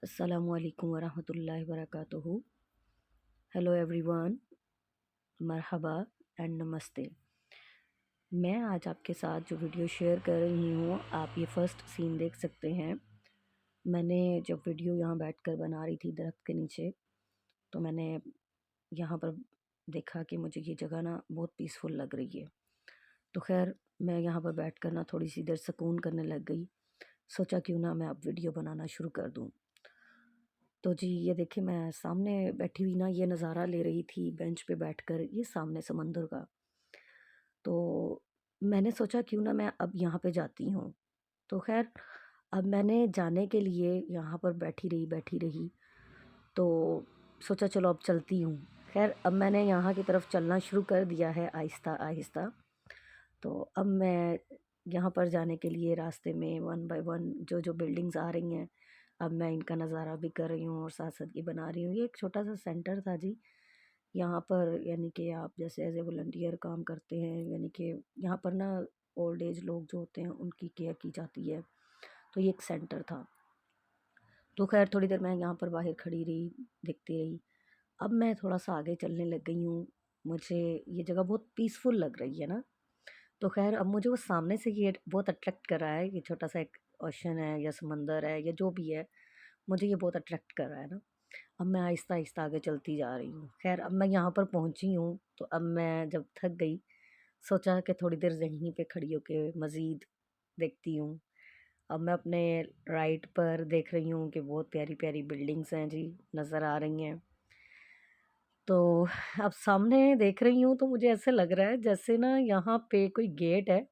अस्सलामुअलैकुम वरहमतुल्लाहि वबरकातुहू। Hello everyone, Marhaba and नमस्ते। मैं आज आपके साथ जो वीडियो शेयर कर रही हूँ, आप ये फर्स्ट सीन देख सकते हैं। मैंने जब वीडियो यहाँ बैठकर बना रही थी दरख्त के नीचे, तो मैंने यहाँ पर देखा कि मुझे ये जगह ना बहुत पीसफुल लग रही है। तो खैर मैं यहाँ पर बैठकर ना थोड़ी सी देर सुकून करने लग गई। सोचा क्यों ना मैं अब वीडियो बनाना शुरू कर दूँ। तो जी ये देखिए, मैं सामने बैठी हुई ना ये नज़ारा ले रही थी बेंच पे बैठकर, ये सामने समंदर का। तो मैंने सोचा क्यों ना मैं अब यहाँ पे जाती हूँ। तो ख़ैर अब मैंने जाने के लिए यहाँ पर बैठी रही, तो सोचा चलो अब चलती हूँ। ख़ैर अब मैंने यहाँ की तरफ चलना शुरू कर दिया है आहिस्ता-आहिस्ता। तो अब मैं यहाँ पर जाने के लिए रास्ते में वन बाय वन जो बिल्डिंग्स आ रही हैं, अब मैं इनका नज़ारा भी कर रही हूँ और साथ-साथ ये बना रही हूँ। ये एक छोटा-सा सेंटर था जी, यहाँ पर यानी कि आप जैसे एज़ ए वॉलंटियर काम करते हैं, यानी कि यहाँ पर ना ओल्ड एज लोग जो होते हैं उनकी केयर की जाती है। तो ये एक सेंटर था। तो ख़ैर थोड़ी देर मैं यहाँ पर बाहर खड़ी रही, देखती रही। अब मैं थोड़ा-सा आगे चलने लग गई हूँ। मुझे ये जगह बहुत पीसफुल लग रही है ना। तो ख़ैर अब मुझे वो सामने से ये बहुत अट्रैक्ट कर रहा है, ये छोटा-सा एक ओशन है या समंदर है या जो भी है, मुझे ये बहुत अट्रैक्ट कर रहा है ना। अब मैं आहिस्ता-आहिस्ता आगे चलती जा रही हूँ। ख़ैर अब मैं यहाँ पर पहुँची हूँ, तो अब मैं जब थक गई, सोचा कि थोड़ी देर यहीं पे खड़ी होके मज़ीद देखती हूँ। अब मैं अपने राइट पर देख रही हूँ कि बहुत प्यारी-प्यारी बिल्डिंग्स हैं जी, नज़र आ रही हैं। तो अब सामने देख रही हूँ तो मुझे ऐसे लग रहा है जैसे ना यहाँ पे कोई गेट है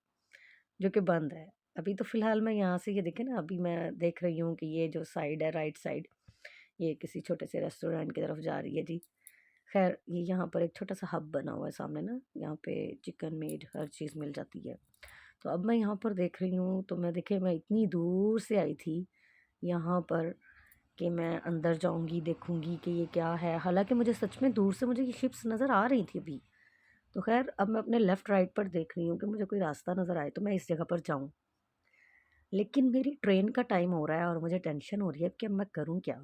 जो कि बंद है। अभी तो फ़िलहाल मैं यहाँ से ये देखें ना, अभी मैं देख रही हूँ कि ये जो साइड है, राइट साइड, ये किसी छोटे से रेस्टोरेंट की तरफ जा रही है जी। ख़ैर ये यहाँ पर एक छोटा-सा हब बना हुआ है सामने ना, यहाँ पे चिकन मीट हर चीज़ मिल जाती है। तो अब मैं यहाँ पर देख रही हूँ, तो मैं देखिए मैं इतनी दूर से आई थी यहाँ पर कि मैं अंदर जाऊँगी, देखूँगी कि ये क्या है। हालाँकि मुझे सच में दूर से मुझे ये शिप्स नज़र आ रही थी अभी। तो ख़ैर अब मैं अपने लेफ़्ट राइट पर देख रही हूँ कि मुझे कोई रास्ता नज़र आए तो मैं इस जगह पर जाऊँ। लेकिन मेरी ट्रेन का टाइम हो रहा है और मुझे टेंशन हो रही है कि अब मैं करूँ क्या?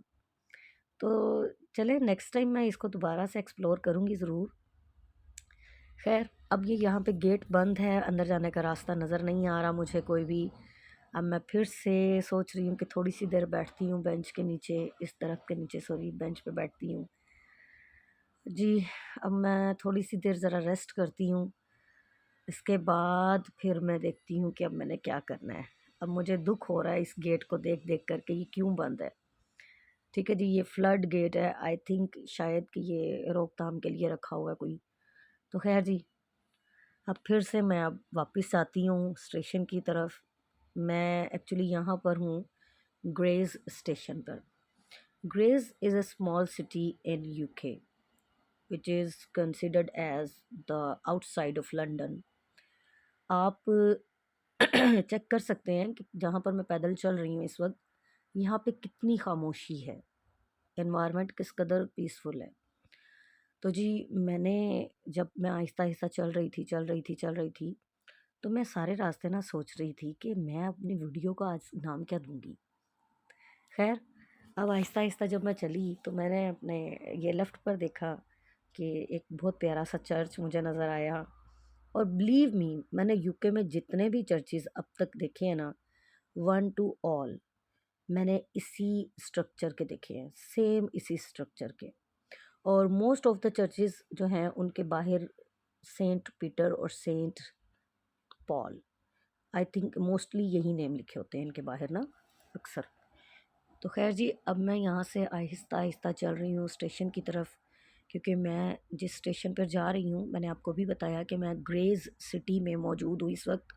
तो चलें नेक्स्ट टाइम मैं इसको दोबारा से एक्सप्लोर करूँगी ज़रूर। ख़ैर अब ये यहाँ पे गेट बंद है, अंदर जाने का रास्ता नज़र नहीं आ रहा मुझे कोई भी। अब मैं फिर से सोच रही हूँ कि थोड़ी-सी देर बैठती हूँ बेंच के नीचे, इस दरख़्त के नीचे, सॉरी बेंच पे बैठती हूँ। जी, अब मैं थोड़ी-सी देर ज़रा रेस्ट करती हूँ। इसके बाद फिर मैं देखती हूँ कि अब मैंने क्या करना है। अब मुझे दुःख हो रहा है इस गेट को देख-देख कर के ये क्यों बंद है। ठीक है जी, ये फ्लड गेट है, आई थिंक शायद कि ये रोकथाम के लिए रखा हुआ है कोई। तो ख़ैर जी, अब फिर से मैं अब वापस आती हूँ स्टेशन की तरफ। मैं एक्चुअली यहाँ पर हूँ ग्रेज़ स्टेशन पर। Gray's is a small city in UK which is considered as the outside of London. आप चेक कर सकते हैं कि जहाँ पर मैं पैदल चल रही हूँ इस वक़्त, यहाँ पे कितनी खामोशी है, एनवायरनमेंट किस कदर पीसफुल है। तो जी मैंने जब मैं आहिस्ता-आहिस्ता चल रही थी, तो मैं सारे रास्ते ना सोच रही थी कि मैं अपनी वीडियो को आज नाम क्या दूँगी। ख़ैर अब आहिस्ता-आहिस्ता जब मैं चली तो मैंने अपने ये लेफ़्ट पर देखा कि एक बहुत प्यारा-सा चर्च मुझे नज़र आया। और बिलीव मी, मैंने यूके में जितने भी चर्चेज़ अब तक देखे हैं ना, वन टू ऑल मैंने इसी स्ट्रक्चर के देखे हैं, सेम इसी स्ट्रक्चर के। और मोस्ट ऑफ द चर्चेज़ जो हैं उनके बाहर सेंट पीटर और saint Paul, I think mostly यही नेम लिखे होते हैं इनके बाहर ना अक्सर। तो ख़ैर जी अब मैं यहाँ से आहिस्ता-आहिस्ता चल रही हूँ स्टेशन की तरफ, क्योंकि मैं जिस स्टेशन पर जा रही हूँ मैंने आपको भी बताया कि मैं ग्रेज़ सिटी में मौजूद हूँ इस वक़्त।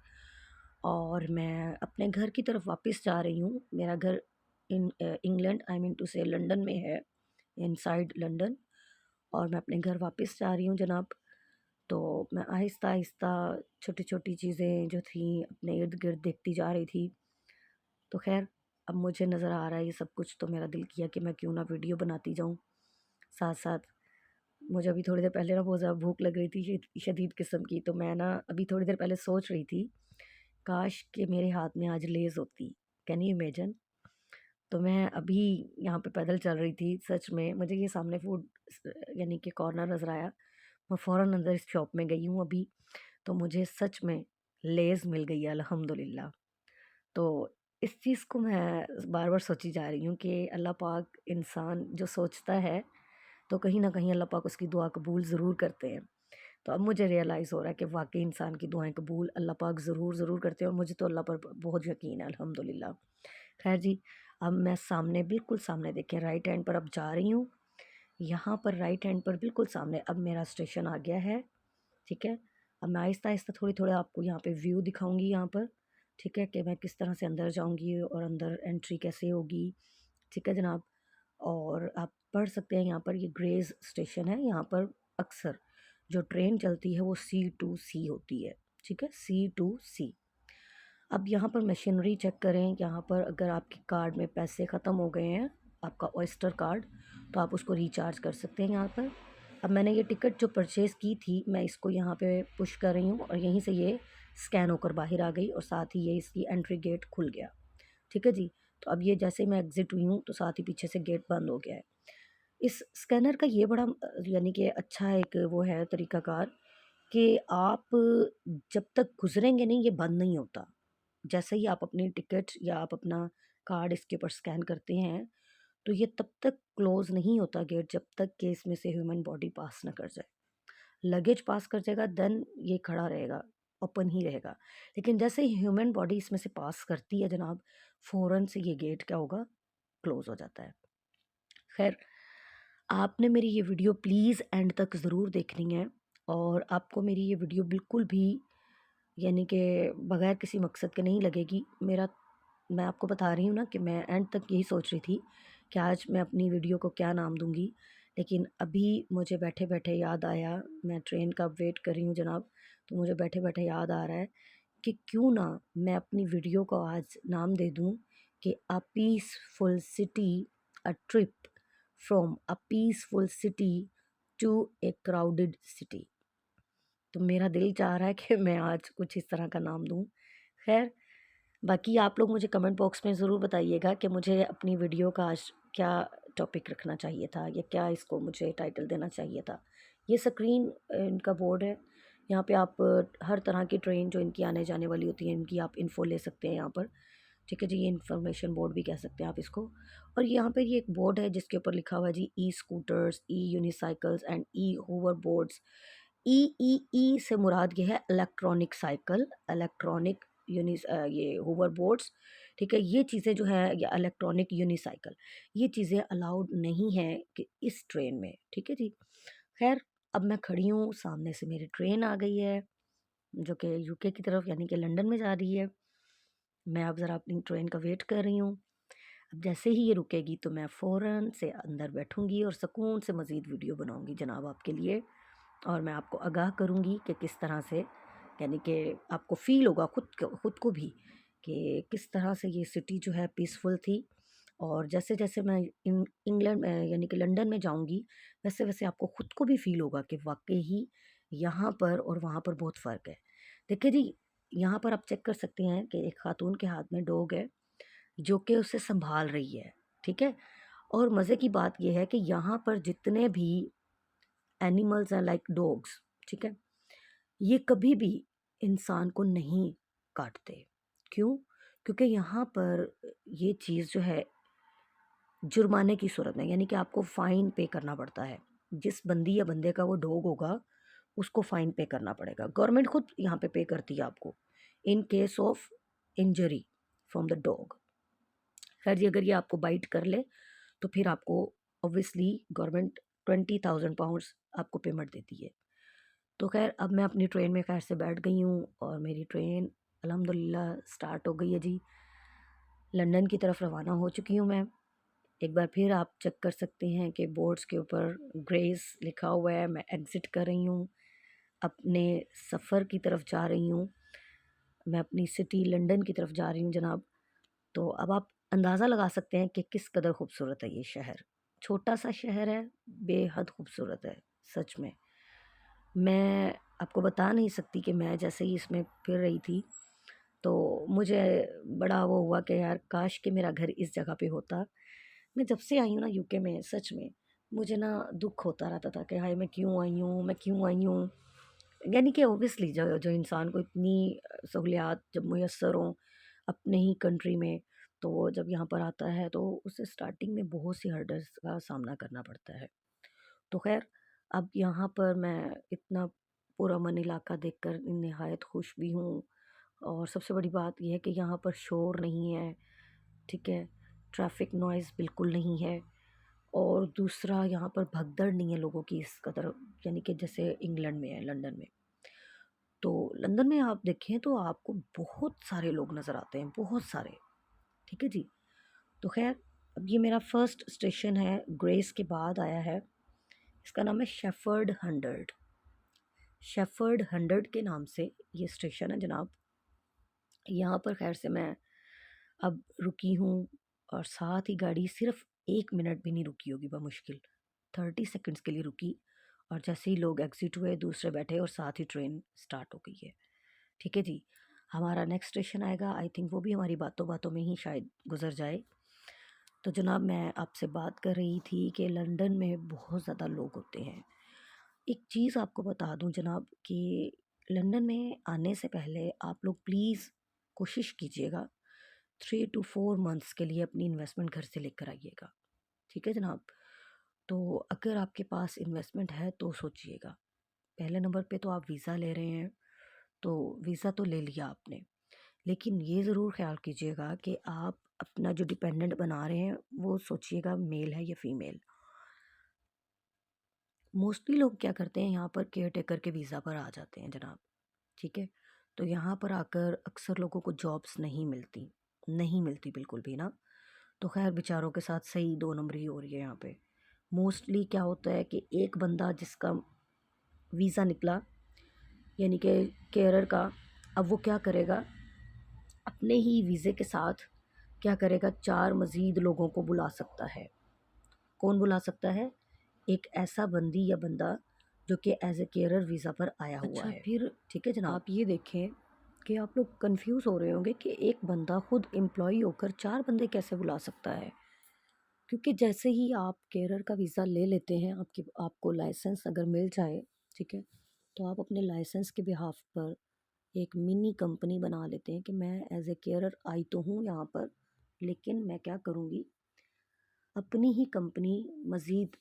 और मैं अपने घर की तरफ वापस जा रही हूँ। मेरा घर इंग्लैंड, आई मीन टू से लंदन में है, इनसाइड लंदन। और मैं अपने घर वापस जा रही हूँ जनाब। तो मैं आहिस्ता-आहिस्ता छोटी-छोटी चीज़ें जो थीं अपने इर्द-गिर्द देखती जा रही थी। तो ख़ैर अब मुझे नज़र आ रहा है ये सब कुछ, तो मेरा दिल किया कि मैं क्यों ना वीडियो बनाती जाऊँ साथ-साथ। मुझे अभी थोड़ी देर पहले ना बहुत ज़्यादा भूख लग रही थी, शदीद किस्म की। तो मैं ना अभी थोड़ी देर पहले सोच रही थी, काश कि मेरे हाथ में आज लेज़ होती। Can you imagine? तो मैं अभी यहाँ पे पैदल चल रही थी, सच में मुझे ये सामने फूड यानी कि कॉर्नर नज़र आया। मैं फ़ौरन अंदर इस शॉप में गई हूँ अभी, तो मुझे सच में लेज़ मिल गई है अल्हम्दुलिल्लाह। तो इस चीज़ को मैं बार-बार सोची जा रही हूँ कि अल्लाह पाक इंसान जो सोचता है, तो कहीं न कहीं अल्लाह पाक उसकी दुआ कबूल ज़रूर करते हैं। तो अब मुझे रियलाइज़ हो रहा है कि वाक़ई इंसान की दुआएँ कबूल अल्लाह पाक ज़रूर करते हैं और मुझे तो अल्लाह पर बहुत यकीन है अल्हम्दुलिल्लाह। ख़ैर जी, अब मैं सामने बिल्कुल सामने देखें राइट हैंड पर अब जा रही हूँ। यहाँ पर राइट हैंड पर बिल्कुल सामने अब मेरा स्टेशन आ गया है, ठीक है? अब मैं आहिस्ता-आहिस्ता थोड़ी-थोड़ी आपको यहाँ पे व्यू दिखाऊँगी यहाँ पर, ठीक है? कि मैं किस तरह से अंदर जाऊँगी और अंदर एंट्री कैसे होगी, ठीक है जनाब? और आप पढ़ सकते हैं यहाँ पर ये ग्रेज़ स्टेशन है, यहाँ पर अक्सर जो ट्रेन चलती है वो सी टू सी होती है, ठीक है? सी टू सी। अब यहाँ पर मशीनरी चेक करें, यहाँ पर अगर आपके कार्ड में पैसे ख़त्म हो गए हैं, आपका ऑयस्टर कार्ड, तो आप उसको रिचार्ज कर सकते हैं यहाँ पर। अब मैंने ये टिकट जो परचेज़ की थी, मैं इसको यहाँ पे पुश कर रही हूँ और यहीं से ये स्कैन होकर बाहर आ गई और साथ ही ये इसकी एंट्री गेट खुल गया, ठीक है जी। तो अब ये जैसे ही मैं एग्ज़िट हुई हूँ, तो साथ ही पीछे से गेट बंद हो गया है। इस स्कैनर का ये बड़ा यानी कि अच्छा एक वो है तरीक़ाकार कि आप जब तक गुज़रेंगे नहीं, ये बंद नहीं होता। जैसे ही आप अपनी टिकट या आप अपना कार्ड इसके ऊपर स्कैन करते हैं, तो ये तब तक क्लोज़ नहीं होता गेट जब तक कि इसमें से ह्यूमन बॉडी पास ना कर जाए। लगेज पास कर जाएगा देन ये खड़ा रहेगा, ओपन ही रहेगा। लेकिन जैसे ही ह्यूमन बॉडी इसमें से पास करती है जनाब, फ़ौरन से ये गेट क्या होगा, क्लोज़ हो जाता है। ख़ैर, आपने मेरी ये वीडियो प्लीज़ एंड तक ज़रूर देखनी है और आपको मेरी ये वीडियो बिल्कुल भी यानी कि बगैर किसी मकसद के नहीं लगेगी। मैं आपको बता रही हूँ ना कि मैं एंड तक यही सोच रही थी कि आज मैं अपनी वीडियो को क्या नाम दूँगी। लेकिन अभी मुझे बैठे-बैठे याद आया, मैं ट्रेन का वेट कर रही हूँ जनाब, तो मुझे बैठे-बैठे याद आ रहा है कि क्यों ना मैं अपनी वीडियो को आज नाम दे दूँ कि a peaceful city, a trip from a peaceful city to a crowded city. तो मेरा दिल चाह रहा है कि मैं आज कुछ इस तरह का नाम दूँ। ख़ैर, बाकी आप लोग मुझे कमेंट बॉक्स में ज़रूर बताइएगा कि मुझे अपनी वीडियो का आज क्या टॉपिक रखना चाहिए था या क्या इसको मुझे टाइटल देना चाहिए था। ये स्क्रीन इनका बोर्ड है, यहाँ पे आप हर तरह की ट्रेन जो इनकी आने जाने वाली होती है, इनकी आप इन्फ़ो ले सकते हैं यहाँ पर। ठीक है जी, ये इन्फॉर्मेशन बोर्ड भी कह सकते हैं आप इसको। और यहाँ पे ये एक बोर्ड है जिसके ऊपर लिखा हुआ है जी ई-स्कूटर्स, ई-यूनिसाइकिल्स एंड ई-होवर बोर्ड्स। ई से मुराद ये है इलेक्ट्रॉनिक साइकिल, इलेक्ट्रॉनिक ये होवर बोर्ड्स, ठीक है? ये चीज़ें जो है या इलेक्ट्रॉनिक यूनिसाइकिल, ये चीज़ें अलाउड नहीं हैं कि इस ट्रेन में, ठीक है जी? ख़ैर, अब मैं खड़ी हूँ, सामने से मेरी ट्रेन आ गई है, जो कि यूके की तरफ यानी कि लंदन में जा रही है। मैं अब ज़रा अपनी ट्रेन का वेट कर रही हूँ। अब जैसे ही ये रुकेगी तो मैं फ़ौरन से अंदर बैठूँगी और सुकून से मज़ीद वीडियो बनाऊँगी जनाब आपके लिए। और मैं आपको आगाह करूँगी कि किस तरह से यानी कि आपको फ़ील होगा खुद को भी कि किस तरह से ये सिटी जो है पीसफुल थी। और जैसे-जैसे मैं इंग्लैंड यानी कि लंदन में जाऊँगी, वैसे-वैसे आपको खुद को भी फ़ील होगा कि वाक़ई ही यहाँ पर और वहाँ पर बहुत फ़र्क है। देखिए जी, यहाँ पर आप चेक कर सकते हैं कि एक खातून के हाथ में डॉग है, जो कि उसे सँभाल रही है, ठीक है? और मज़े की बात ये है कि यहाँ पर जितने भी एनिमल्स हैं लाइक डॉग्स, ठीक है? ये कभी भी इंसान को नहीं काटते। क्यों? क्योंकि यहाँ पर ये चीज़ जो है जुर्माने की सूरत में यानी कि आपको फ़ाइन पे करना पड़ता है। जिस बंदी या बंदे का वो डॉग होगा, उसको फ़ाइन पे करना पड़ेगा। गवर्नमेंट खुद यहाँ पे करती है आपको, in case of injury from the dog. ख़ैर जी, अगर ये आपको बाइट कर ले, तो फिर आपको ऑब्वियसली गवर्नमेंट 20,000 पाउंड्स आपको पेमेंट देती है। तो ख़ैर अब मैं अपनी ट्रेन में ख़ैर से बैठ गई हूँ और मेरी ट्रेन अल्हम्दुलिल्लाह स्टार्ट हो गई है जी। लंदन की तरफ रवाना हो चुकी हूँ मैं। एक बार फिर आप चेक कर सकते हैं कि बोर्ड्स के ऊपर ग्रेस लिखा हुआ है। मैं एग्ज़िट कर रही हूँ, अपने सफ़र की तरफ जा रही हूँ। मैं अपनी सिटी लंदन की तरफ जा रही हूँ जनाब। तो अब आप अंदाज़ा लगा सकते हैं कि किस कदर खूबसूरत है ये शहर। छोटा-सा शहर है, बेहद खूबसूरत है, सच में। मैं आपको बता नहीं सकती कि मैं जैसे ही इसमें फिर रही थी, तो मुझे बड़ा वो हुआ कि यार काश कि मेरा घर इस जगह पे होता। मैं जब से आई हूँ ना यूके में, सच में मुझे ना दुख होता रहता था कि हाय मैं क्यों आई हूँ, मैं क्यों आई हूँ। यानी कि ऑब्वियसली जो जो इंसान को इतनी सहूलियात जब मुयस्सर हों अपने ही कंट्री में, तो वो जब यहाँ पर आता है तो उसे स्टार्टिंग में बहुत सी हर्डल्स का सामना करना पड़ता है। तो खैर, अब यहाँ पर मैं इतना पुरअमन इलाका देखकर निहायत खुश भी हूँ। और सबसे बड़ी बात ये है कि यहाँ पर शोर नहीं है, ठीक है? ट्रैफ़िक नॉइज़ बिल्कुल नहीं है। और दूसरा, यहाँ पर भगदड़ नहीं है लोगों की इस कदर, यानी कि जैसे इंग्लैंड में है, लंदन में। तो लंदन में आप देखें तो आपको बहुत सारे लोग नज़र आते हैं, बहुत सारे, ठीक है जी। तो ख़ैर, अब ये मेरा फर्स्ट स्टेशन है, ग्रेस के बाद आया है। इसका नाम है शेफ़र्ड 100। शेफ़र्ड 100 के नाम से ये स्टेशन है जनाब। यहाँ पर ख़ैर से मैं अब रुकी हूँ, और साथ ही गाड़ी सिर्फ़ 1 मिनट भी नहीं रुकी होगी बमुश्किल, 30 सेकंड्स के लिए रुकी। और जैसे ही लोग एग्ज़िट हुए, दूसरे बैठे और साथ ही ट्रेन स्टार्ट हो गई है। ठीक है जी। हमारा नेक्स्ट स्टेशन आएगा, आई थिंक वो भी हमारी बातों-बातों में ही शायद गुज़र जाए। तो जनाब मैं आपसे बात कर रही थी कि लंदन में बहुत ज़्यादा लोग होते हैं। एक चीज़ आपको बता दूँ जनाब कि लंदन में आने से पहले आप लोग प्लीज़ कोशिश कीजिएगा 3 टू 4 मंथ्स के लिए अपनी इन्वेस्टमेंट घर से लेकर आइएगा। ठीक है जनाब? तो अगर आपके पास इन्वेस्टमेंट है तो सोचिएगा। पहले नंबर पे तो आप वीज़ा ले रहे हैं, तो वीज़ा तो ले लिया आपने, लेकिन ये ज़रूर ख़्याल कीजिएगा कि आप अपना जो डिपेंडेंट बना रहे हैं, वो सोचिएगा मेल है या फीमेल। मोस्टली लोग क्या करते हैं, यहाँ पर केयर टेकर के वीज़ा पर आ जाते हैं जनाब, ठीक है? तो यहाँ पर आकर अक्सर लोगों को जॉब्स नहीं मिलती बिल्कुल भी ना। तो ख़ैर बेचारों के साथ सही 2 नंबरी हो रही है यहाँ पे। मोस्टली क्या होता है कि एक बंदा जिसका वीज़ा निकला, यानी कि केयरर का, अब वो क्या करेगा, अपने ही वीज़े के साथ क्या करेगा, 4 मज़ीद लोगों को बुला सकता है। कौन बुला सकता है? एक ऐसा बंदी या बंदा जो कि एज़ ए केयरर वीज़ा पर आया हुआ अच्छा, है। फिर ठीक है जनाब? आप ये देखें कि आप लोग कंफ्यूज हो रहे होंगे कि एक बंदा खुद एम्प्लॉय होकर 4 बंदे कैसे बुला सकता है। क्योंकि जैसे ही आप केरर का वीज़ा ले लेते हैं, आपको लाइसेंस अगर मिल जाए, ठीक है, तो आप अपने लाइसेंस के बिहाफ पर एक मिनी कंपनी बना लेते हैं कि मैं एज ए केयरर आई तो हूँ यहाँ पर, लेकिन मैं क्या करूँगी, अपनी ही कंपनी मज़ीद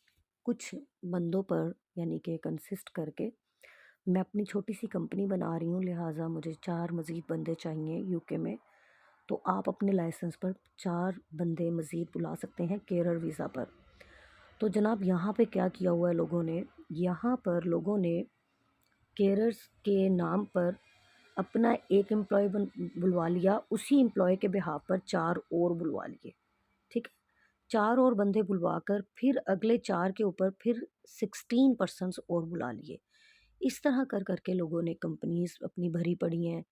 कुछ बंदों पर यानी कि कंसिस्ट करके मैं अपनी छोटी सी कंपनी बना रही हूँ, लिहाजा मुझे 4 मज़ीद बंदे चाहिए यूके में। तो आप अपने लाइसेंस पर 4 बंदे मज़ीद बुला सकते हैं केरल वीज़ा पर। तो जनाब यहाँ पे क्या किया हुआ है लोगों ने, यहाँ पर लोगों ने केरर्स के नाम पर अपना एक एम्प्लॉय बुलवा लिया, उसी एम्प्लॉय के बिहाफ पर 4 और बुलवा लिए, ठीक है? 4 और बंदे बुलवाकर फिर अगले 4 के ऊपर फिर 16 पर्सन्स और बुला लिए। इस तरह कर के लोगों ने कंपनीज़ अपनी भरी पड़ी हैं।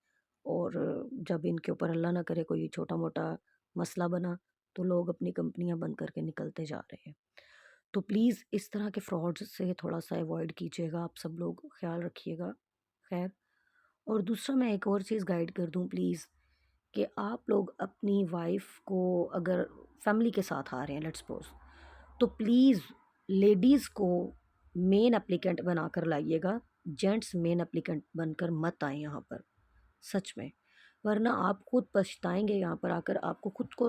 और जब इनके ऊपर अल्लाह ना करे कोई छोटा-मोटा मसला बना, तो लोग अपनी कंपनियाँ बंद करके निकलते जा रहे हैं। तो प्लीज़ इस तरह के फ्रॉड्स से थोड़ा-सा अवॉइड कीजिएगा, आप सब लोग ख़्याल रखिएगा। ख़ैर, और दूसरा मैं एक और चीज़ गाइड कर दूँ प्लीज़, कि आप लोग अपनी वाइफ़ को अगर फैमिली के साथ आ रहे हैं लेट्स सपोज़, तो प्लीज़ लेडीज़ को मेन एप्लीकेंट बनाकर लाइएगा, जेंट्स मेन एप्लीकेंट बनकर मत आएँ यहाँ पर, सच में। वरना आप खुद पछताएँगे, यहाँ पर आकर आपको खुद को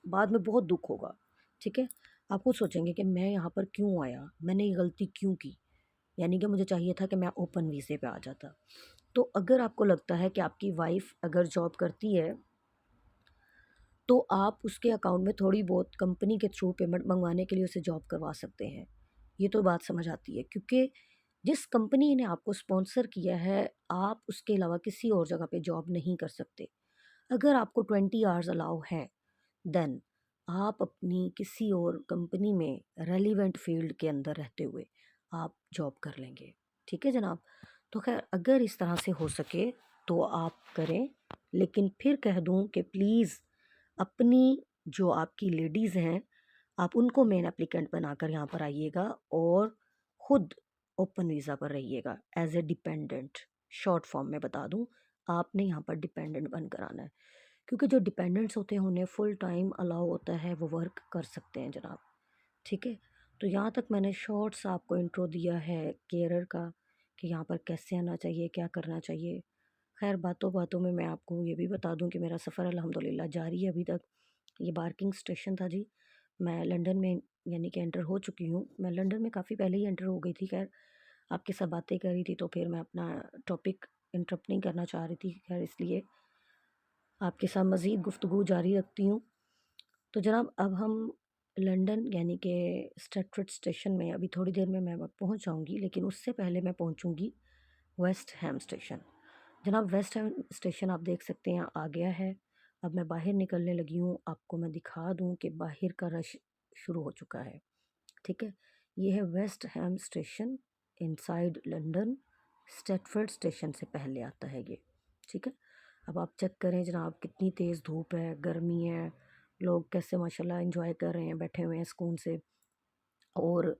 बाद में बहुत दुःख होगा, ठीक है? आप खुद सोचेंगे कि मैं यहाँ पर क्यों आया? मैंने ये गलती क्यों की? यानी कि मुझे चाहिए था कि मैं ओपन वीज़े पे आ जाता। तो अगर आपको लगता है कि आपकी वाइफ़ अगर जॉब करती है, तो आप उसके अकाउंट में थोड़ी बहुत कंपनी के थ्रू पेमेंट मंगवाने के लिए उसे जॉब करवा सकते हैं। ये तो बात समझ आती है, क्योंकि जिस कंपनी ने आपको स्पॉन्सर किया है, आप उसके अलावा किसी और जगह पे जॉब नहीं कर सकते। अगर आपको 20 आवर्स अलाउ हैं, देन आप अपनी किसी और कंपनी में रेलिवेंट फ़ील्ड के अंदर रहते हुए आप जॉब कर लेंगे। ठीक है जनाब? तो ख़ैर अगर इस तरह से हो सके तो आप करें, लेकिन फिर कह दूँ कि प्लीज़ अपनी जो आपकी लेडीज़ हैं, आप उनको मेन एप्लीकेंट बनाकर यहाँ पर आइएगा और खुद ओपन वीज़ा पर रहिएगा as a dependent. Short form में बता दूँ, आपने यहाँ पर डिपेंडेंट बनकर आना है, क्योंकि जो डिपेंडेंट्स होते हैं उन्हें फुल टाइम अलाउ होता है, वो वर्क कर सकते हैं जनाब। ठीक है, तो यहाँ तक मैंने शॉर्ट्स आपको इंट्रो दिया है केयरर का कि यहाँ पर कैसे आना चाहिए, क्या करना चाहिए। खैर बातों बातों में मैं आपको ये भी बता दूं कि मेरा सफ़र अल्हम्दुलिल्लाह जारी है अभी तक। ये बार्किंग स्टेशन था जी। मैं लंदन में यानी कि एंटर हो चुकी हूँ। मैं लंदन में काफ़ी पहले ही एंटर हो गई थी। खैर आपके साथ बातें कर रही थी तो फिर मैं अपना टॉपिक इंटरप्ट नहीं करना चाह रही थी, खैर इसलिए आपके साथ मज़ीद गुफ्तगू जारी रखती हूँ। तो जनाब अब हम लंदन यानी कि स्टैटफोर्ड स्टेशन में अभी थोड़ी देर में मैं पहुँच जाऊँगी, लेकिन उससे पहले मैं पहुँचूँगी वेस्ट हैम स्टेशन। जनाब वेस्ट हैम स्टेशन आप देख सकते हैं आ गया है। अब मैं बाहर निकलने लगी हूँ, आपको मैं दिखा दूँ कि बाहर का रश शुरू हो चुका है। ठीक है, ये है West Ham station inside London. Stafford station से पहले आता है ये। ठीक है, अब आप चेक करें जनाब कितनी तेज़ धूप है, गर्मी है, लोग कैसे माशाल्लाह एंजॉय कर रहे हैं, बैठे हुए हैं सुकून से। और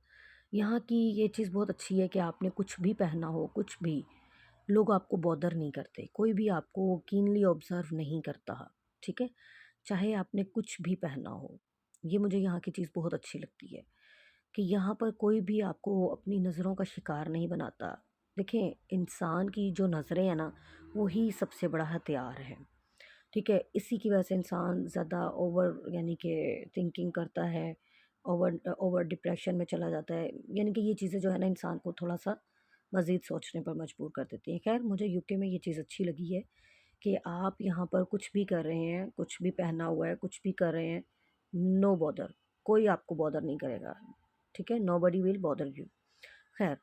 यहाँ की ये चीज़ बहुत अच्छी है कि आपने कुछ भी पहना हो, कुछ भी, लोग आपको बॉदर नहीं करते, कोई भी आपको कीनली ऑब्ज़र्व नहीं करता। ठीक है, चाहे आपने कुछ भी पहना हो। ये मुझे यहाँ की चीज़ बहुत अच्छी लगती है कि यहाँ पर कोई भी आपको अपनी नज़रों का शिकार नहीं बनाता। देखें, इंसान की जो नज़रें हैं ना, वही सबसे बड़ा हथियार है। ठीक है, इसी की वजह से इंसान ज़्यादा ओवर यानी कि थिंकिंग करता है, ओवर ओवर डिप्रेशन में चला जाता है। यानी कि ये चीज़ें जो है ना इंसान को थोड़ा-सा मज़ीद सोचने पर मजबूर कर देती हैं। ख़ैर मुझे यूके में ये चीज़ अच्छी लगी है कि आप यहाँ पर कुछ भी कर रहे हैं, कुछ भी पहना हुआ है, कुछ भी कर रहे हैं, नो बॉदर, कोई आपको बॉदर नहीं करेगा। ठीक है, नोबडी विल बॉदर यू। ख़ैर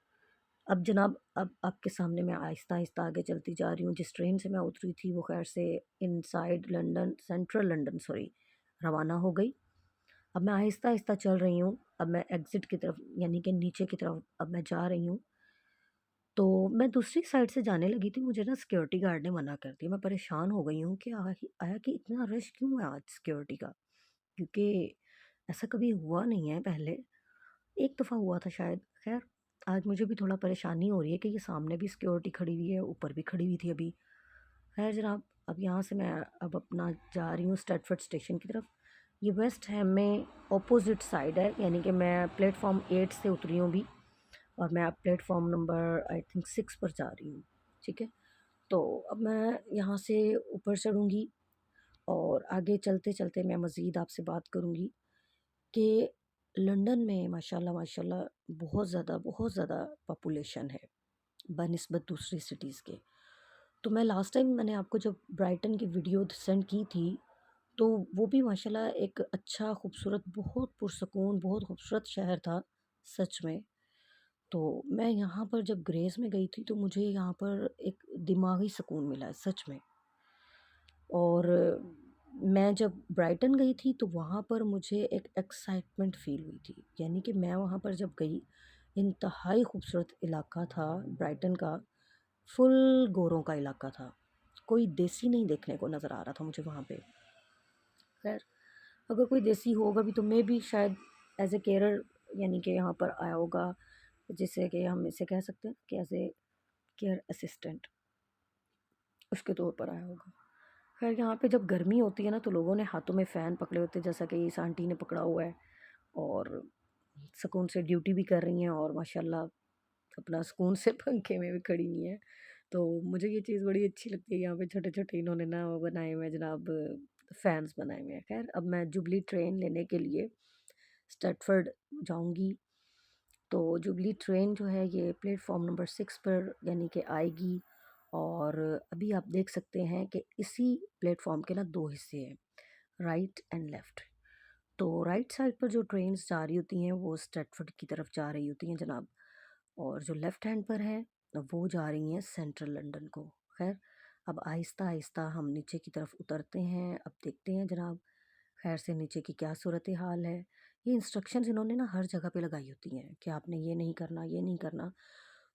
अब जनाब अब आपके सामने मैं आहिस्ता-आहिस्ता आगे चलती जा रही हूँ। जिस ट्रेन से मैं उतरी थी वो ख़ैर से inside London central London sorry रवाना हो गई। अब मैं आहिस्ता-आहिस्ता चल रही हूँ। अब मैं एग्ज़िट की तरफ यानी कि नीचे की तरफ अब मैं जा रही हूँ। तो मैं दूसरी साइड से जाने लगी थी, मुझे ना सिक्योरिटी गार्ड ने मना कर दिया। मैं परेशान हो गई हूँ कि आया कि इतना रश क्यों है आज सिक्योरिटी का? क्योंकि ऐसा कभी हुआ नहीं है पहले। एक दफ़ा हुआ था शायद। ख़ैर आज मुझे भी थोड़ा परेशानी हो रही है कि ये सामने भी सिक्योरिटी खड़ी हुई है, ऊपर भी खड़ी हुई थी अभी। ख़ैर जनाब अब यहाँ से मैं अब अपना जा रही हूँ स्टैटफोर्ड स्टेशन की तरफ। ये वेस्ट हैम में ऑपोज़िट साइड है, यानी कि मैं प्लेटफ़ॉर्म 8 से उतरी हूँ अभी और मैं अब प्लेटफ़ॉर्म नंबर आई थिंक 6 पर जा रही हूँ। ठीक है? तो अब मैं यहाँ से ऊपर चढ़ूँगी और आगे चलते-चलते मैं मज़ीद आपसे बात करूँगी कि लंदन में माशाल्लाह माशाल्लाह बहुत ज़्यादा पॉपुलेशन है बनिस्बत दूसरी सिटीज़ के। तो मैं लास्ट टाइम मैंने आपको जब ब्राइटन की वीडियो सेंड की थी, तो वो भी माशाल्लाह एक अच्छा खूबसूरत बहुत पुरसकून बहुत खूबसूरत शहर था सच में। तो मैं यहाँ पर जब ग्रेस में गई थी तो मुझे यहाँ पर एक दिमागी सुकून मिला है सच में। और मैं जब ब्राइटन गई थी तो वहाँ पर मुझे एक एक्साइटमेंट फ़ील हुई थी। यानी कि मैं वहाँ पर जब गई, इंतहाई खूबसूरत इलाका था ब्राइटन का, फुल गोरों का इलाका था। कोई देसी नहीं देखने को नज़र आ रहा था मुझे वहाँ पे। ख़ैर अगर कोई देसी होगा भी तो मेबी शायद एज़ अ केयरर यानी कि यहाँ पर आया होगा, जिसे कि हम इसे कह सकते हैं कि एज़ ए केयर असिस्टेंट, उसके तौर पर आया होगा। खैर यहाँ पे जब गर्मी होती है ना तो लोगों ने हाथों में फ़ैन पकड़े होते हैं, जैसा कि इस आंटी ने पकड़ा हुआ है और सुकून से ड्यूटी भी कर रही हैं और माशाल्लाह अपना सुकून से पंखे में भी खड़ी हुई हैं। तो मुझे ये चीज़ बड़ी अच्छी लगती है। यहाँ पे छोटे-छोटे इन्होंने ना वो बनाए हुए हैं जनाब, फ़ैन्स बनाए हुए हैं। ख़ैर अब मैं जुबली ट्रेन लेने के लिए स्टैटफोर्ड जाऊँगी। तो जुबली ट्रेन जो है ये प्लेटफ़ॉर्म नंबर 6 पर यानी कि आएगी और अभी आप देख सकते हैं कि इसी प्लेटफ़ॉर्म के ना 2 हिस्से हैं, राइट एंड लेफ़्ट। तो राइट साइड पर जो ट्रेन्स जा रही होती हैं वो स्ट्रेटफोर्ड की तरफ जा रही होती हैं जनाब, और जो लेफ़्ट हैंड पर है वो जा रही हैं सेंट्रल लंदन को। खैर अब आहिस्ता आहिस्ता हम नीचे की तरफ उतरते हैं। अब देखते हैं जनाब खैर से नीचे की क्या सूरत हाल है। ये इंस्ट्रक्शंस इन्होंने ना हर जगह पे लगाई होती हैं कि आपने ये नहीं करना, ये नहीं करना।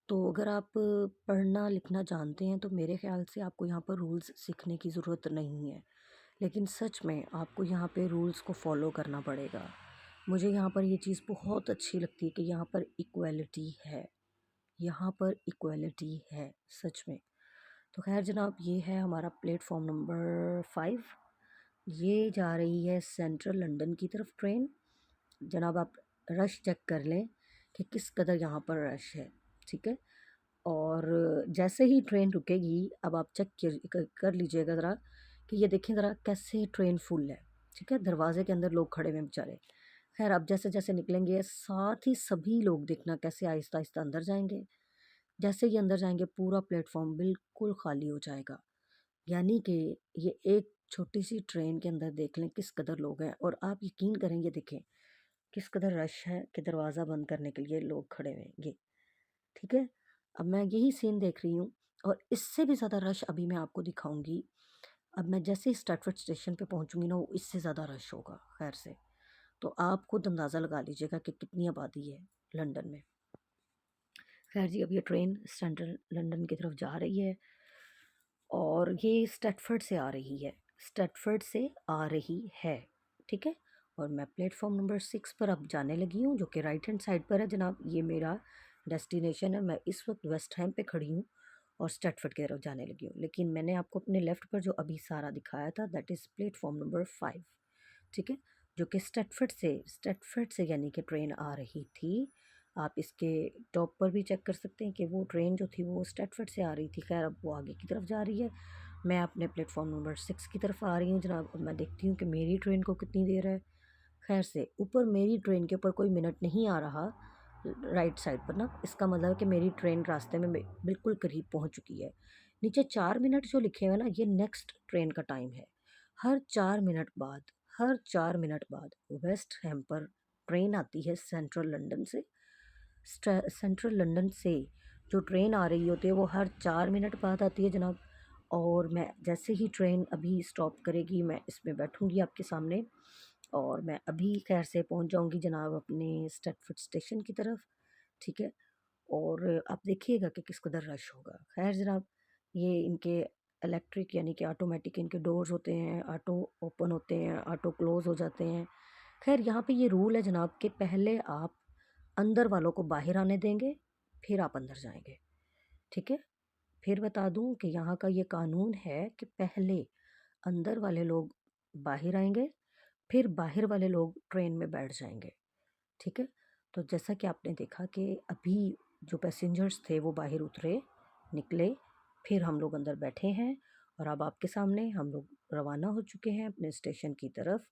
तो अगर आप पढ़ना लिखना जानते हैं तो मेरे ख़्याल से आपको यहाँ पर रूल्स सीखने की ज़रूरत नहीं है। लेकिन सच में आपको यहाँ पे रूल्स को फ़ॉलो करना पड़ेगा। मुझे यहाँ पर ये चीज़ बहुत अच्छी लगती है कि यहाँ पर इक्वालिटी है, यहाँ पर इक्वालिटी है सच में। तो खैर जनाब, ये है हमारा प्लेटफॉर्म नंबर 5। ये जा रही है सेंट्रल लंदन की तरफ ट्रेन। जनाब आप रश चेक कर लें कि किस कदर यहाँ पर रश है, ठीक है। और जैसे ही ट्रेन रुकेगी, अब आप चेक कर लीजिएगा ज़रा कि ये देखें ज़रा कैसे ट्रेन फुल है, ठीक है। दरवाजे के अंदर लोग खड़े हुए हैं बेचारे। खैर अब जैसे जैसे निकलेंगे, साथ ही सभी लोग देखना कैसे आहिस्ता आहिस्ता अंदर जाएंगे। जैसे ही अंदर जाएंगे, पूरा प्लेटफॉर्म बिल्कुल खाली हो जाएगा। यानी कि ये एक छोटी सी ट्रेन के अंदर देख लें किस कदर लोग हैं, और आप यकीन करेंगे, देखें किस कदर रश है कि दरवाज़ा बंद करने के लिए लोग खड़े हुए हैं ये, ठीक है। अब मैं यही सीन देख रही हूँ, और इससे भी ज़्यादा रश अभी मैं आपको दिखाऊंगी। अब मैं जैसे ही स्टैटफोर्ड स्टेशन पे पहुंचूंगी ना, वो इससे ज़्यादा रश होगा खैर से। तो आप खुद अंदाज़ा लगा लीजिएगा कि कितनी आबादी है लंदन में। खैर जी, अब ये ट्रेन सेंट्रल लंदन की तरफ जा रही है, और ये स्टैटफोर्ड से आ रही है, स्टैटफोर्ड से आ रही है, ठीक है। और मैं प्लेटफॉर्म नंबर 6 पर अब जाने लगी हूँ, जो कि राइट हैंड साइड पर है जनाब। ये मेरा डेस्टिनेशन है। मैं इस वक्त वेस्ट हैम पे खड़ी हूँ और स्टैटफोर्ड की तरफ जाने लगी हूँ, लेकिन मैंने आपको अपने लेफ़्ट पर जो अभी सारा दिखाया था, दैट इज़ प्लेटफॉर्म नंबर 5, ठीक है। जो कि स्टैटफोर्ड से यानी कि ट्रेन आ रही थी। आप इसके टॉप पर भी चेक कर सकते हैं कि वो ट्रेन जो थी वो स्टैटफोर्ड से आ रही थी। खैर अब वो आगे की तरफ जा रही है। मैं अपने प्लेटफॉर्म नंबर 6 की तरफ आ रही हूँ जनाब। अब मैं देखती हूँ कि मेरी ट्रेन को कितनी देर है। खैर से ऊपर मेरी ट्रेन के ऊपर कोई मिनट नहीं आ रहा राइट साइड पर ना। इसका मतलब है कि मेरी ट्रेन रास्ते में बिल्कुल करीब पहुँच चुकी है। नीचे 4 मिनट जो लिखे हुए हैं ना, ये नेक्स्ट ट्रेन का टाइम है। हर 4 मिनट बाद, हर 4 मिनट बाद वेस्ट हैम पर ट्रेन आती है सेंट्रल लंदन से। सेंट्रल लंदन से जो ट्रेन आ रही होती है वो हर 4 मिनट बाद आती है जनाब। और मैं जैसे ही ट्रेन अभी स्टॉप करेगी, मैं इसमें बैठूंगी आपके सामने, और मैं अभी खैर से पहुंच जाऊंगी जनाब अपने स्टैटफोर्ड स्टेशन की तरफ, ठीक है। और आप देखिएगा कि किस कदर रश होगा। खैर जनाब, ये इनके इलेक्ट्रिक यानी कि ऑटोमेटिक इनके डोर्स होते हैं, ऑटो ओपन होते हैं, ऑटो क्लोज हो जाते हैं। खैर यहाँ पे ये रूल है जनाब कि पहले आप अंदर वालों को बाहर आने देंगे, फिर आप अंदर जाएंगे, ठीक है। फिर बता दूं कि यहाँ का ये कानून है कि पहले अंदर वाले लोग बाहर आएंगे, फिर बाहर वाले लोग ट्रेन में बैठ जाएंगे, ठीक है। तो जैसा कि आपने देखा कि अभी जो पैसेंजर्स थे वो बाहर उतरे, निकले, फिर हम लोग अंदर बैठे हैं, और अब आपके सामने हम लोग रवाना हो चुके हैं अपने स्टेशन की तरफ,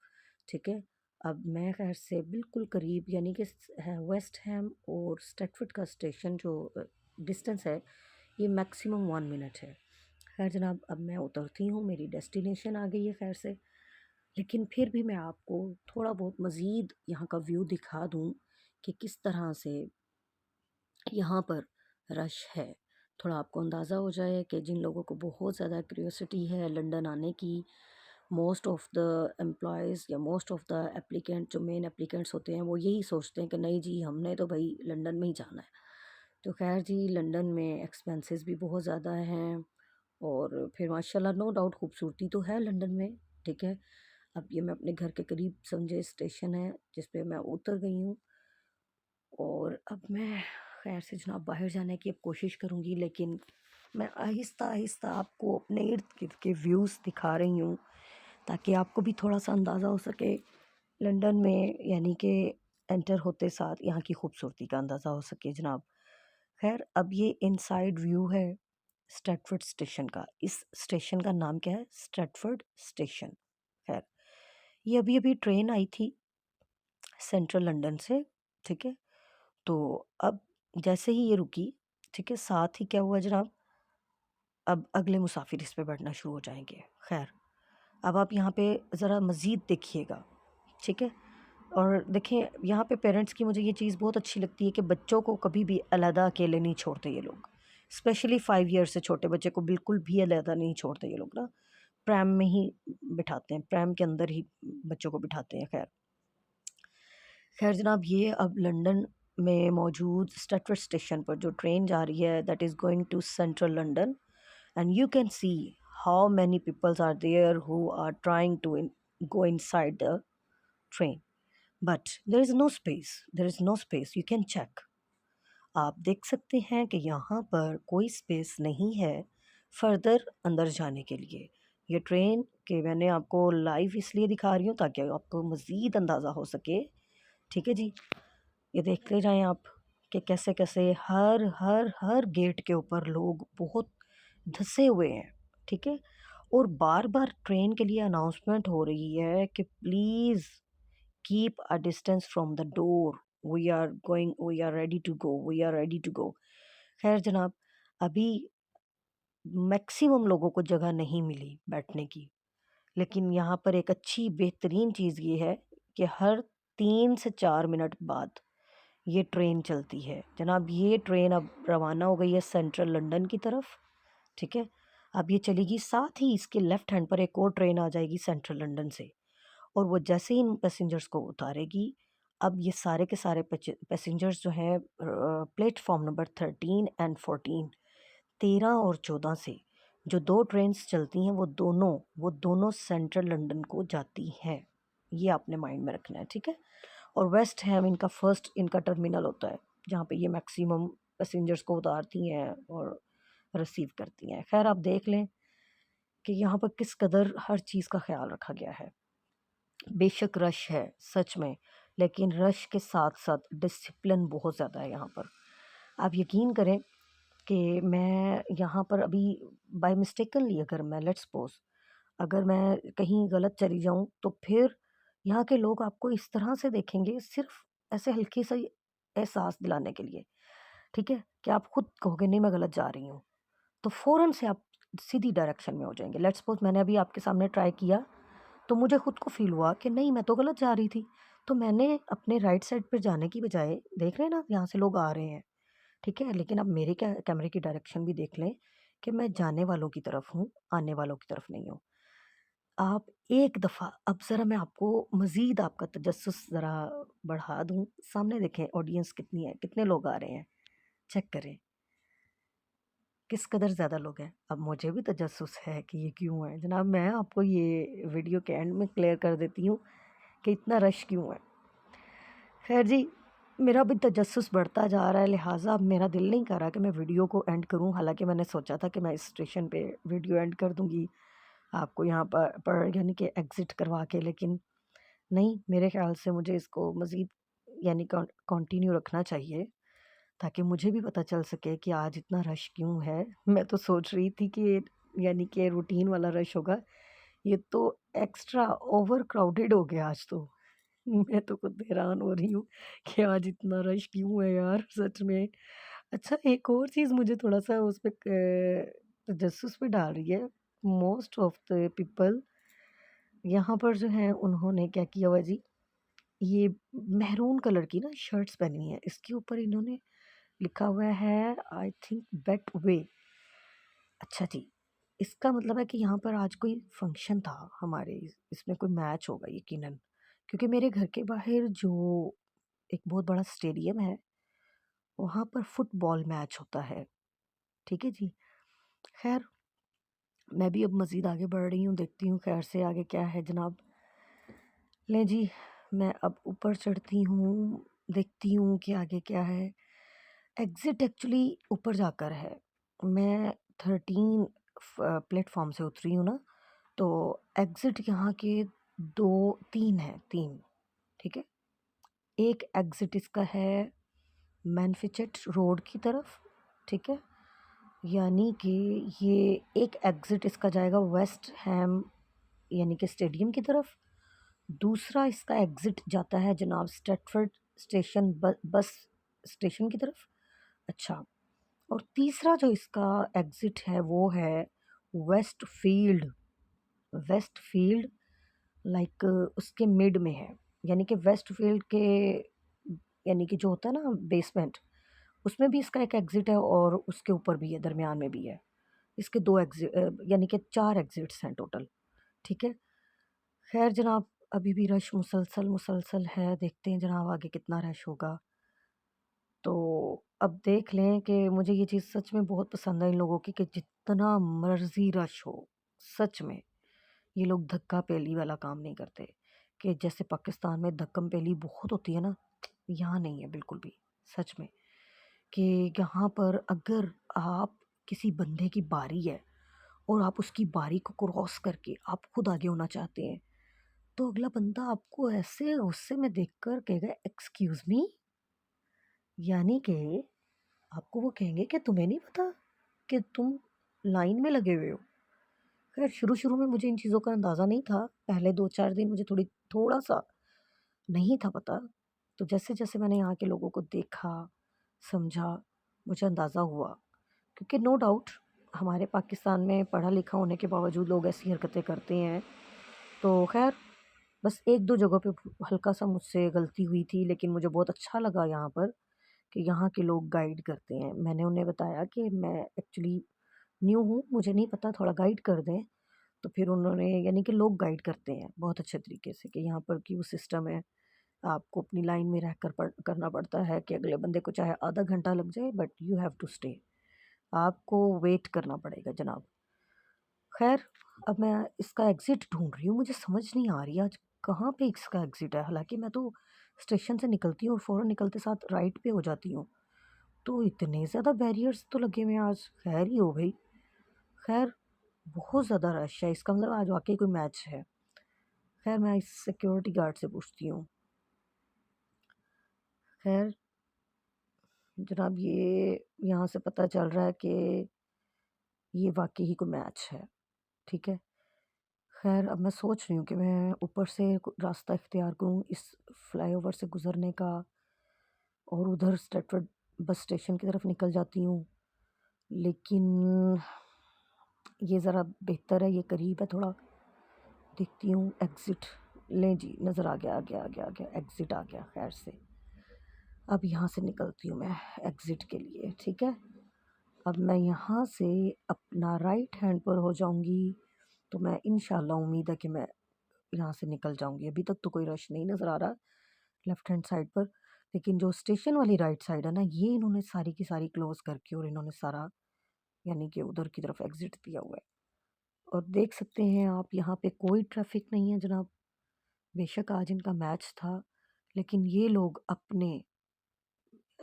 ठीक है। अब मैं खैर से बिल्कुल करीब, यानी कि वेस्ट हैम और स्टैटफोर्ड का स्टेशन जो डिस्टेंस है, ये मैक्सिमम 1 मिनट है। खैर जनाब, अब मैं उतरती हूँ, मेरी डेस्टिनेशन आ गई है खैर से। लेकिन फिर भी मैं आपको थोड़ा बहुत मज़ीद यहाँ का व्यू दिखा दूँ कि किस तरह से यहाँ पर रश है। थोड़ा आपको अंदाज़ा हो जाए कि जिन लोगों को बहुत ज़्यादा क्यूरियोसिटी है लंदन आने की, मोस्ट ऑफ़ द एम्प्लॉयज़ या मोस्ट ऑफ़ द एप्लीकेंट, जो मेन एप्लीकेंट्स होते हैं, वो यही सोचते हैं कि नहीं जी, हमने तो भाई लंदन में ही जाना है। तो खैर जी, लंदन में एक्सपेंसेस भी बहुत ज़्यादा हैं, और फिर माशाल्लाह नो डाउट खूबसूरती तो है लंदन में, ठीक है। अब ये मैं अपने घर के करीब समझे स्टेशन है जिस पे मैं उतर गई हूँ, और अब मैं खैर से जनाब बाहर जाने की अब कोशिश करूँगी, लेकिन मैं आहिस्ता आहिस्ता आपको अपने इर्द गिर्द के व्यूज़ दिखा रही हूँ, ताकि आपको भी थोड़ा सा अंदाज़ा हो सके लंदन में, यानी कि एंटर होते साथ यहाँ की खूबसूरती का अंदाज़ा हो सके जनाब। खैर अब ये इनसाइड व्यू है स्ट्रेटफोर्ड स्टेशन का। इस स्टेशन का नाम क्या है? Stratford station. खैर ये अभी अभी ट्रेन आई थी सेंट्रल लंदन से, ठीक है। तो अब जैसे ही ये रुकी, ठीक है, साथ ही क्या हुआ जनाब, अब अगले मुसाफिर इस पे बैठना शुरू हो जाएंगे। खैर अब आप यहाँ पे ज़रा मज़ीद देखिएगा, ठीक है। और देखें यहाँ पे पेरेंट्स की मुझे ये चीज़ बहुत अच्छी लगती है कि बच्चों को कभी भी अलहदा अकेले नहीं छोड़ते ये लोग। स्पेशली 5 ईयर से छोटे बच्चे को बिल्कुल भी अलहदा नहीं छोड़ते ये लोग ना। प्रैम में ही बिठाते हैं, प्रैम के अंदर ही बच्चों को बिठाते हैं। खैर खैर जनाब, ये अब लंदन में मौजूद स्टैटफोर्ड स्टेशन पर जो ट्रेन जा रही है, that is going to central London, and you can see how many peoples are there who are trying to go inside the train, but there is no space, you can check। आप देख सकते हैं कि यहाँ पर कोई space नहीं है फर्दर अंदर जाने के लिए। ये ट्रेन के मैंने आपको लाइव इसलिए दिखा रही हूँ ताकि आपको मज़ीद अंदाज़ा हो सके। ठीक है जी, ये देखते जाएँ आप कि कैसे-कैसे हर गेट के ऊपर लोग बहुत धँसे हुए हैं, ठीक है? और बार-बार ट्रेन के लिए अनाउंसमेंट हो रही है कि please keep a distance from the door, we are ready to go, we are ready to go. खैर जनाब, अभी मैक्सिमम लोगों को जगह नहीं मिली बैठने की, लेकिन यहाँ पर एक अच्छी बेहतरीन चीज़ ये है कि हर 3 से 4 मिनट बाद ये ट्रेन चलती है। जनाब ये ट्रेन अब रवाना हो गई है सेंट्रल लंदन की तरफ, ठीक है? अब ये चलेगी, साथ ही इसके लेफ्ट हैंड पर एक और ट्रेन आ जाएगी सेंट्रल लंदन से, और वो जैसे ही इन पैसेंजर्स को उतारेगी, अब ये सारे के सारे पैसेंजर्स जो हैं प्लेटफ़ॉर्म नंबर 13 एंड 14, 13 और 14 से जो 2 ट्रेन्स चलती हैं वो दोनों सेंट्रल लंदन को जाती हैं। ये आपने माइंड में रखना है, ठीक है? और वेस्ट हैम इनका फर्स्ट इनका टर्मिनल होता है, जहाँ पे ये मैक्सिमम पैसेंजर्स को उतारती हैं और रिसीव करती हैं। ख़ैर आप देख लें कि यहाँ पर किस कदर हर चीज़ का ख़्याल रखा गया है। बेशक रश है सच में, लेकिन रश के साथ-साथ डिसिप्लिन बहुत ज़्यादा है यहाँ पर। आप यकीन करें कि मैं यहाँ पर अभी बाय मिस्टेकनली अगर मैं लेट्स सपोज़ अगर मैं कहीं गलत चली जाऊँ, तो फिर यहाँ के लोग आपको इस तरह से देखेंगे, सिर्फ़ ऐसे हल्की-सा एहसास दिलाने के लिए, ठीक है? कि आप खुद कहोगे नहीं मैं गलत जा रही हूँ, तो फ़ौरन से आप सीधी डायरेक्शन में हो जाएँगे। लेट्स सपोज़ मैंने अभी आपके सामने ट्राई किया, तो मुझे खुद को फ़ील हुआ कि नहीं मैं तो गलत जा रही थी। तो मैंने अपने राइट साइड पे जाने की बजाय, देख रहे हैं ना आप यहाँ से लोग आ रहे हैं, ठीक है? लेकिन अब मेरे कैमरे की डायरेक्शन भी देख लें कि मैं जाने वालों की तरफ हूँ, आने वालों की तरफ नहीं हूँ। आप एक दफ़ा अब ज़रा मैं आपको मज़ीद आपका तजस्सुस ज़रा बढ़ा दूँ, सामने देखें ऑडियंस कितनी है, कितने लोग आ रहे हैं, चेक करें, किस कदर ज़्यादा लोग हैं। अब मुझे भी तजस्सुस है कि ये क्यों है। जनाब मैं आपको ये वीडियो के एंड में क्लियर कर देती हूँ कि इतना रश क्यों है। खैर जी, मेरा भी तजस्सुस बढ़ता जा रहा है, लिहाज़ा अब मेरा दिल नहीं कर रहा कि मैं वीडियो को एंड करूँ। हालाँकि मैंने सोचा था कि मैं इस स्टेशन पे वीडियो एंड कर दूँगी, आपको यहाँ पर यानी कि एग्ज़िट करवा के, लेकिन नहीं, मेरे ख़्याल से मुझे इसको मज़ीद यानी कंटिन्यू रखना चाहिए, ताकि मुझे भी पता चल सके कि आज इतना रश क्यों है। मैं तो सोच रही थी कि यानी कि रूटीन वाला रश होगा, ये तो एक्स्ट्रा ओवर क्राउडेड हो गया आज तो। मैं तो खुद हैरान हो रही हूँ कि आज इतना रश क्यों है यार, सच में। अच्छा एक और चीज़ मुझे थोड़ा-सा उस पे तजस्सुस में डाल रही है, मोस्ट ऑफ द पीपल यहाँ पर जो हैं उन्होंने क्या किया हुआ है जी, ये मैरून कलर की ना शर्ट्स पहनी हुई हैं, इसके ऊपर इन्होंने लिखा हुआ है आई थिंक बेट वे। अच्छा जी, इसका मतलब है कि यहाँ पर आज कोई फंक्शन था हमारे, इसमें कोई मैच होगा यकीनन, क्योंकि मेरे घर के बाहर जो एक बहुत बड़ा स्टेडियम है, वहाँ पर फुटबॉल मैच होता है, ठीक है जी। खैर मैं भी अब मज़ीद आगे बढ़ रही हूँ, देखती हूँ खैर से आगे क्या है जनाब। लें जी, मैं अब ऊपर चढ़ती हूँ, देखती हूँ कि आगे क्या है। एग्ज़िट एक्चुअली ऊपर जाकर है। मैं 13 प्लेटफ़ॉर्म से उतरी हूँ ना, तो एग्ज़िट यहाँ के 2-3 हैं, 3, ठीक है? एक एग्ज़िट इसका है मैनफिचेट रोड की तरफ, ठीक है? यानी कि ये एक एग्ज़िट इसका जाएगा वेस्ट हैम यानी कि स्टेडियम की तरफ। दूसरा इसका एग्ज़िट जाता है जनाब स्ट्रैटफर्ड स्टेशन बस स्टेशन की तरफ। अच्छा, और तीसरा जो इसका एग्ज़िट है वो है वेस्टफ़ील्ड। वेस्टफ़ील्ड लाइक उसके मिड में है। यानी कि वेस्टफ़ील्ड के यानी कि जो होता है ना बेसमेंट, उसमें भी इसका एक एग्ज़िट है और उसके ऊपर भी है, दरमियान में भी है। इसके 2 यानी कि 4 एग्ज़िट्स हैं टोटल, ठीक है? ख़ैर जनाब, अभी भी रश मुसलसल है, देखते हैं जनाब आगे कितना रश होगा। तो अब देख लें कि मुझे ये चीज़ सच में बहुत पसंद है इन लोगों की कि जितना मर्ज़ी रश हो, सच में, ये लोग धक्का-पेली वाला काम नहीं करते, कि जैसे पाकिस्तान में धक्कम-पेली बहुत होती है ना, यहाँ नहीं है बिल्कुल भी, सच में। कि यहाँ पर अगर आप किसी बंदे की बारी है और आप उसकी बारी को क्रॉस करके आप खुद आगे होना चाहते हैं, तो अगला बंदा आपको ऐसे गुस्से में देखकर कहेगा एक्सक्यूज़ मी, यानी कि आपको वो कहेंगे कि तुम्हें नहीं पता कि तुम लाइन में लगे हुए हो। खैर शुरू-शुरू में मुझे इन चीज़ों का अंदाज़ा नहीं था, पहले 2-4 दिन मुझे थोड़ा-सा नहीं था पता। तो जैसे-जैसे मैंने यहाँ के लोगों को देखा, समझा, मुझे अंदाज़ा हुआ, क्योंकि नो डाउट हमारे पाकिस्तान में पढ़ा-लिखा होने के बावजूद लोग ऐसी हरकतें करते हैं। तो ख़ैर बस 1-2 जगहों पे हल्का-सा मुझसे गलती हुई थी, लेकिन मुझे बहुत अच्छा लगा यहाँ पर कि यहाँ के लोग गाइड करते हैं। मैंने उन्हें बताया कि मैं एक्चुअली न्यू हूँ, मुझे नहीं पता, थोड़ा गाइड कर दें। तो फिर उन्होंने, यानी कि लोग गाइड करते हैं बहुत अच्छे तरीके से कि यहाँ पर क्यों सिस्टम है, आपको अपनी लाइन में रहकर करना पड़ता है कि अगले बंदे को चाहे आधा घंटा लग जाए but you have to stay, आपको वेट करना पड़ेगा जनाब। खैर अब मैं इसका एग्ज़िट ढूँढ रही हूँ, मुझे समझ नहीं आ रही आज कहाँ पे इसका एग्ज़िट है। हालाँकि मैं तो स्टेशन से निकलती हूँ और फ़ौरन निकलते साथ राइट पे हो जाती हूँ। तो इतने ज़्यादा बैरियर्स तो लगे हुए हैं आज, खैर ही हो भई। खैर बहुत ज़्यादा रश है, इसका मतलब आज वाक़ई कोई मैच है। खैर मैं इस सिक्योरिटी गार्ड से पूछती हूँ। खैर जनाब, ये यहाँ से पता चल रहा है कि ये वाक़ई ही कोई मैच है, ठीक है। खैर अब मैं सोच रही हूँ कि मैं ऊपर से रास्ता इख्तियार करूँ इस फ्लाईओवर से गुज़रने का और उधर स्ट्रेटफर्ड बस स्टेशन की तरफ निकल जाती हूँ। लेकिन ये ज़रा बेहतर है, ये करीब है थोड़ा। देखती हूँ एग्ज़िट, लें जी, नज़र आ गया, आ गया, आ गया, आ गया, एग्ज़िट आ गया खैर से। अब यहाँ से निकलती हूँ मैं एग्ज़िट के लिए, ठीक है। अब मैं यहाँ से अपना राइट हैंड पर हो जाऊँगी, तो मैं इंशाल्लाह उम्मीद है कि मैं यहाँ से निकल जाऊँगी। अभी तक तो कोई रश नहीं नज़र आ रहा लेफ़्ट हैंड साइड पर, लेकिन जो स्टेशन वाली राइट साइड है ना, ये इन्होंने सारी की सारी क्लोज़ करके और इन्होंने सारा, यानी कि उधर की तरफ एग्ज़िट दिया हुआ है। और देख सकते हैं आप यहाँ पे कोई ट्रैफ़िक नहीं है जनाब। बेशक आज इनका मैच था, लेकिन ये लोग अपने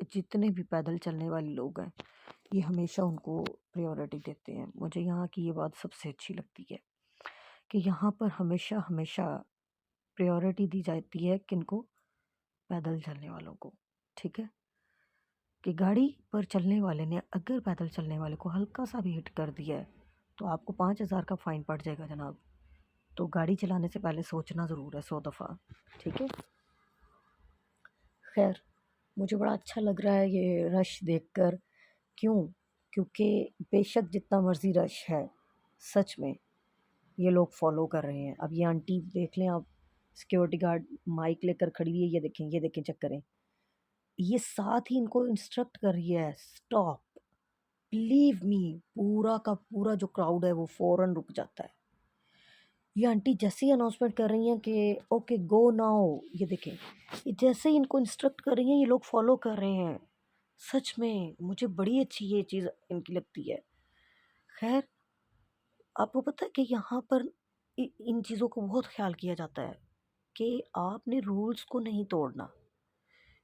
जितने भी पैदल चलने वाले लोग हैं, ये हमेशा उनको प्रायोरिटी देते हैं। मुझे यहाँ की ये बात सबसे अच्छी लगती है कि यहाँ पर हमेशा प्रायोरिटी दी जाती है किनको? पैदल चलने वालों को, ठीक है? कि गाड़ी पर चलने वाले ने अगर पैदल चलने वाले को हल्का-सा भी हिट कर दिया है, तो आपको 5,000 का फ़ाइन पड़ जाएगा जनाब। तो गाड़ी चलाने से पहले सोचना ज़रूर है 100 दफ़ा, ठीक है? खैर मुझे बड़ा अच्छा लग रहा है ये रश देखकर। क्यों? क्योंकि बेशक जितना मर्ज़ी रश है, सच में ये लोग फ़ॉलो कर रहे हैं। अब ये आंटी देख लें आप, सिक्योरिटी गार्ड माइक लेकर खड़ी हुई है, ये देखें चेक करें। ये साथ ही इनको इंस्ट्रक्ट कर रही है, स्टॉप, बिलीव मी, पूरा का पूरा जो क्राउड है वो फ़ौरन रुक जाता है। ये आंटी जैसे ही अनाउंसमेंट कर रही हैं कि ओके गो नाउ, ये देखें, ये जैसे ही इनको इंस्ट्रक्ट कर रही हैं, ये लोग फ़ॉलो कर रहे हैं। सच में मुझे बड़ी अच्छी ये चीज़ इनकी लगती है। खैर आपको पता है कि यहाँ पर इन चीज़ों को बहुत ख्याल किया जाता है कि आपने रूल्स को नहीं तोड़ना।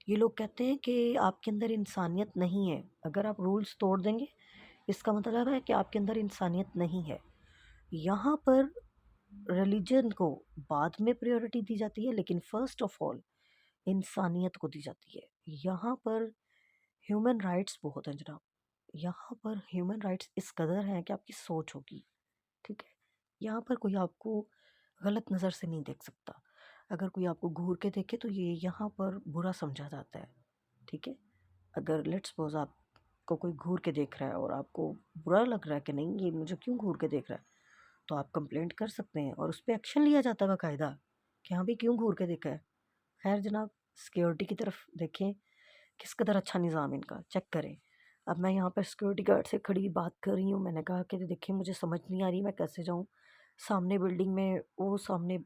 ये लोग कहते हैं कि आपके अंदर इंसानियत नहीं है, अगर आप रूल्स तोड़ देंगे इसका मतलब है कि आपके अंदर इंसानियत नहीं है। यहाँ पर रिलीजन को बाद में प्रायोरिटी दी जाती है, लेकिन फर्स्ट ऑफ ऑल इंसानियत को दी जाती है। यहाँ पर ह्यूमन राइट्स बहुत हैं जनाब। यहाँ पर ह्यूमन राइट्स इस कदर हैं कि आपकी सोच होगी, ठीक है। यहाँ पर कोई आपको गलत नज़र से नहीं देख सकता। अगर कोई आपको घूर के देखे तो ये यहाँ पर बुरा समझा जाता है, ठीक है। अगर लेट्स सपोज आपको कोई घूर के देख रहा है और आपको बुरा लग रहा है कि नहीं ये मुझे क्यों घूर के देख रहा है, तो आप कंप्लेंट कर सकते हैं और उस पर एक्शन लिया जाता है बाकायदा कि हाँ भाई क्यों घूर के देखा है। खैर जनाब, सिक्योरिटी की तरफ देखें, किस कदर अच्छा निज़ाम इनका, चेक करें। अब मैं यहाँ पर सिक्योरिटी गार्ड से खड़ी बात कर रही हूँ, मैंने कहा कि देखिए मुझे समझ नहीं आ रही मैं कैसे जाऊँ सामने बिल्डिंग में, वो सामने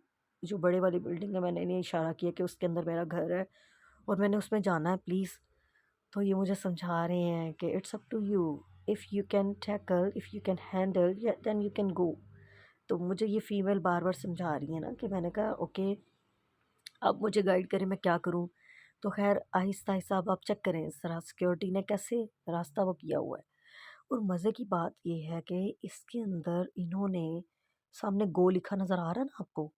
जो बड़े वाली बिल्डिंग है, मैंने इन्हें इशारा किया कि उसके अंदर मेरा घर है और मैंने उसमें जाना है प्लीज़। तो ये मुझे समझा रहे हैं कि it's up to you, if you can tackle, if you can handle, then you can go. तो मुझे ये फ़ीमेल बार बार समझा रही है ना, कि मैंने कहा ओके अब मुझे गाइड करें मैं क्या करूं। तो खैर आहिस्ता आहिस्ता अब आप चेक करें ज़रा सिक्योरिटी ने कैसे रास्ता वो किया हुआ है। और मज़े की बात ये है कि इसके अंदर इन्होंने सामने गो लिखा नज़र आ रहा है ना आपको?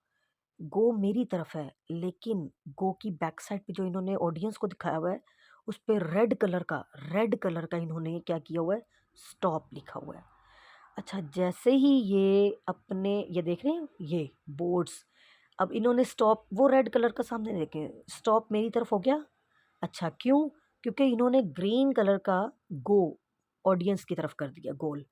गो मेरी तरफ है, लेकिन गो की बैक साइड पे जो इन्होंने ऑडियंस को दिखाया हुआ है, उस पे रेड कलर का इन्होंने क्या किया हुआ है, स्टॉप लिखा हुआ है। अच्छा, जैसे ही ये देख रहे हैं ये बोर्ड्स, अब इन्होंने स्टॉप वो रेड कलर का सामने देखें, स्टॉप मेरी तरफ हो गया। अच्छा, क्यों? क्योंकि इन्होंने ग्रीन कलर का गो ऑडियंस की तरफ कर दिया गोल।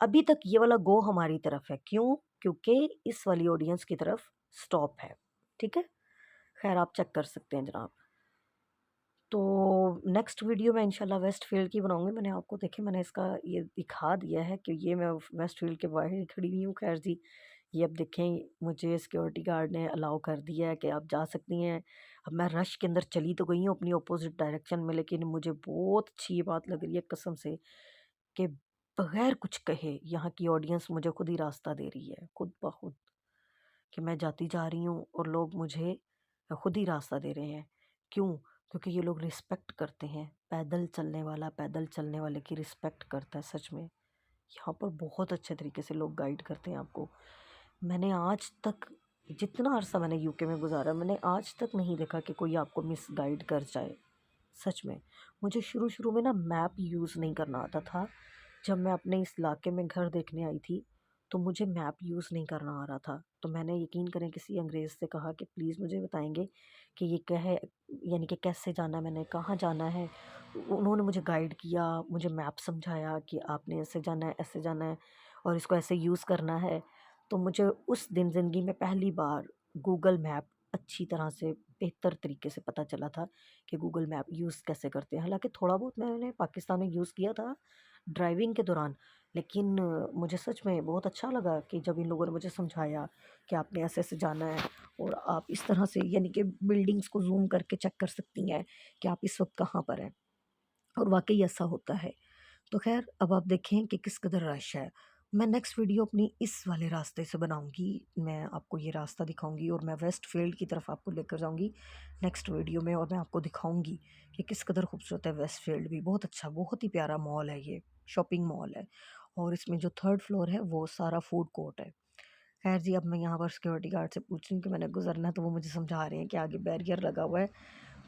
अभी तक ये वाला गो हमारी तरफ है, क्यों? क्योंकि इस वाली ऑडियंस की तरफ स्टॉप है, ठीक है? खैर, आप चेक कर सकते हैं जनाब। तो नेक्स्ट वीडियो मैं इंशाल्लाह वेस्टफ़ील्ड की बनाऊँगी। मैंने आपको देखिए मैंने इसका ये दिखा दिया है कि ये मैं वेस्टफ़ील्ड के बाहर ही खड़ी हुई हूँ। खैर जी, ये अब देखें मुझे सिक्योरिटी गार्ड ने अलाउ कर दिया है कि आप जा सकती हैं। अब मैं रश के अंदर चली तो गई हूँ अपनी अपोज़िट डायरेक्शन में, लेकिन मुझे बहुत अच्छी ये बात लग रही है कसम से कि बगैर कुछ कहे यहाँ की ऑडियंस मुझे खुद ही रास्ता दे रही है, खुद ब खुद। कि मैं जाती जा रही हूँ और लोग मुझे खुद ही रास्ता दे रहे हैं। क्यों? क्योंकि ये लोग रिस्पेक्ट करते हैं। पैदल चलने वाले की रिस्पेक्ट करता है सच में। यहाँ पर बहुत अच्छे तरीके से लोग गाइड करते हैं आपको। मैंने आज तक जितना अरसा मैंने यूके में गुज़ारा, मैंने आज तक नहीं देखा कि कोई आपको मिसगाइड कर जाए। सच में। मुझे शुरू-शुरू में ना मैप यूज़ नहीं करना आता था। जब मैं अपने इस इलाके में घर देखने आई थी, तो मुझे मैप यूज़ नहीं करना आ रहा था। तो मैंने यकीन करें किसी अंग्रेज़ से कहा कि प्लीज़ मुझे बताएँगे कि ये क्या है, यानी कि कैसे जाना है मैंने, कहाँ जाना है। उन्होंने मुझे गाइड किया, मुझे मैप समझाया कि आपने ऐसे जाना है, ऐसे जाना है और इसको ऐसे यूज़ करना है। तो मुझे उस दिन ज़िंदगी में पहली बार गूगल मैप अच्छी तरह से बेहतर तरीके से पता चला था कि गूगल मैप यूज़ कैसे करते हैं। हालाँकि थोड़ा बहुत मैंने पाकिस्तान में यूज़ किया था ड्राइविंग के दौरान, लेकिन मुझे सच में बहुत अच्छा लगा कि जब इन लोगों ने मुझे समझाया कि आपने ऐसे-ऐसे जाना है और आप इस तरह से यानी कि बिल्डिंग्स को ज़ूम करके चेक कर सकती हैं कि आप इस वक़्त कहाँ पर हैं। और वाक़ई ऐसा होता है। तो ख़ैर अब आप देखें कि किस कदर रश है। मैं नेक्स्ट वीडियो अपनी इस वाले रास्ते से बनाऊँगी। मैं आपको ये रास्ता दिखाऊँगी और मैं वेस्टफ़ील्ड की तरफ आपको लेकर जाऊँगी नेक्स्ट वीडियो में, और मैं आपको दिखाऊँगी कि किस कदर खूबसूरत है वेस्टफ़ील्ड भी। बहुत अच्छा, बहुत ही प्यारा मॉल है ये, शॉपिंग मॉल है और इसमें जो 3rd फ्लोर है वो सारा फूड कोर्ट है। ख़ैर जी, अब मैं यहाँ पर सिक्योरिटी गार्ड से पूछ रही हूँ कि मैंने गुज़रना है, तो वो मुझे समझा रहे हैं कि आगे बैरियर लगा हुआ है,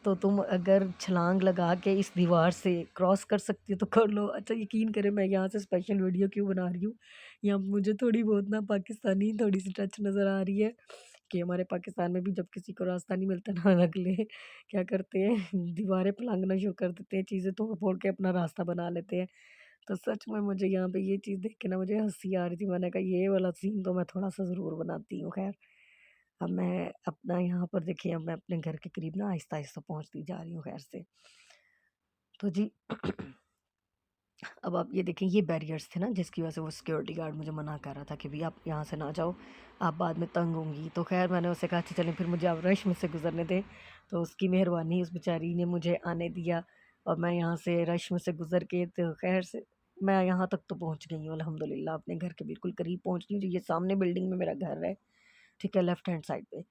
तो तुम अगर छलांग लगा के इस दीवार से क्रॉस कर सकती हो तो कर लो। अच्छा, यकीन करें मैं यहाँ से स्पेशल वीडियो क्यों बना रही हूँ, यहाँ मुझे थोड़ी बहुत ना पाकिस्तानी थोड़ी सी टच नज़र आ रही है कि हमारे पाकिस्तान में भी जब किसी को रास्ता नहीं मिलता ना अगले क्या करते हैं दीवारें फलांगना शुरू कर देते हैं, चीज़ें तोड़ फोड़ के अपना रास्ता बना लेते हैं। तो सच में मुझे यहाँ पे ये चीज़ देख के ना मुझे हंसी आ रही थी। मैंने कहा ये वाला सीन तो मैं थोड़ा सा ज़रूर बनाती हूँ। खैर, अब मैं अपना यहाँ पर देखिए, अब मैं अपने घर के करीब ना आहिस्ता-आहिस्ता पहुँचती जा रही हूँ खैर से। तो जी अब आप ये देखें, ये बैरियर्स थे ना जिसकी वज़ह से वो सिक्योरिटी गार्ड मुझे मना कर रहा था कि भई आप यहाँ से ना जाओ, आप बाद में तंग होंगी। तो खैर मैंने उससे कहा अच्छा चलें, फिर मुझे आप रश में से गुज़रने दें। तो उसकी मेहरबानी, उस बेचारी ने मुझे आने दिया और मैं यहाँ से रश में से गुज़र के तो खैर से मैं यहाँ तक तो पहुँच गई हूँ अल्हम्दुलिल्लाह, अपने घर के बिल्कुल करीब पहुँच गई हूँ। जो ये सामने बिल्डिंग में मेरा घर है, ठीक है, लेफ्ट हैंड साइड पे।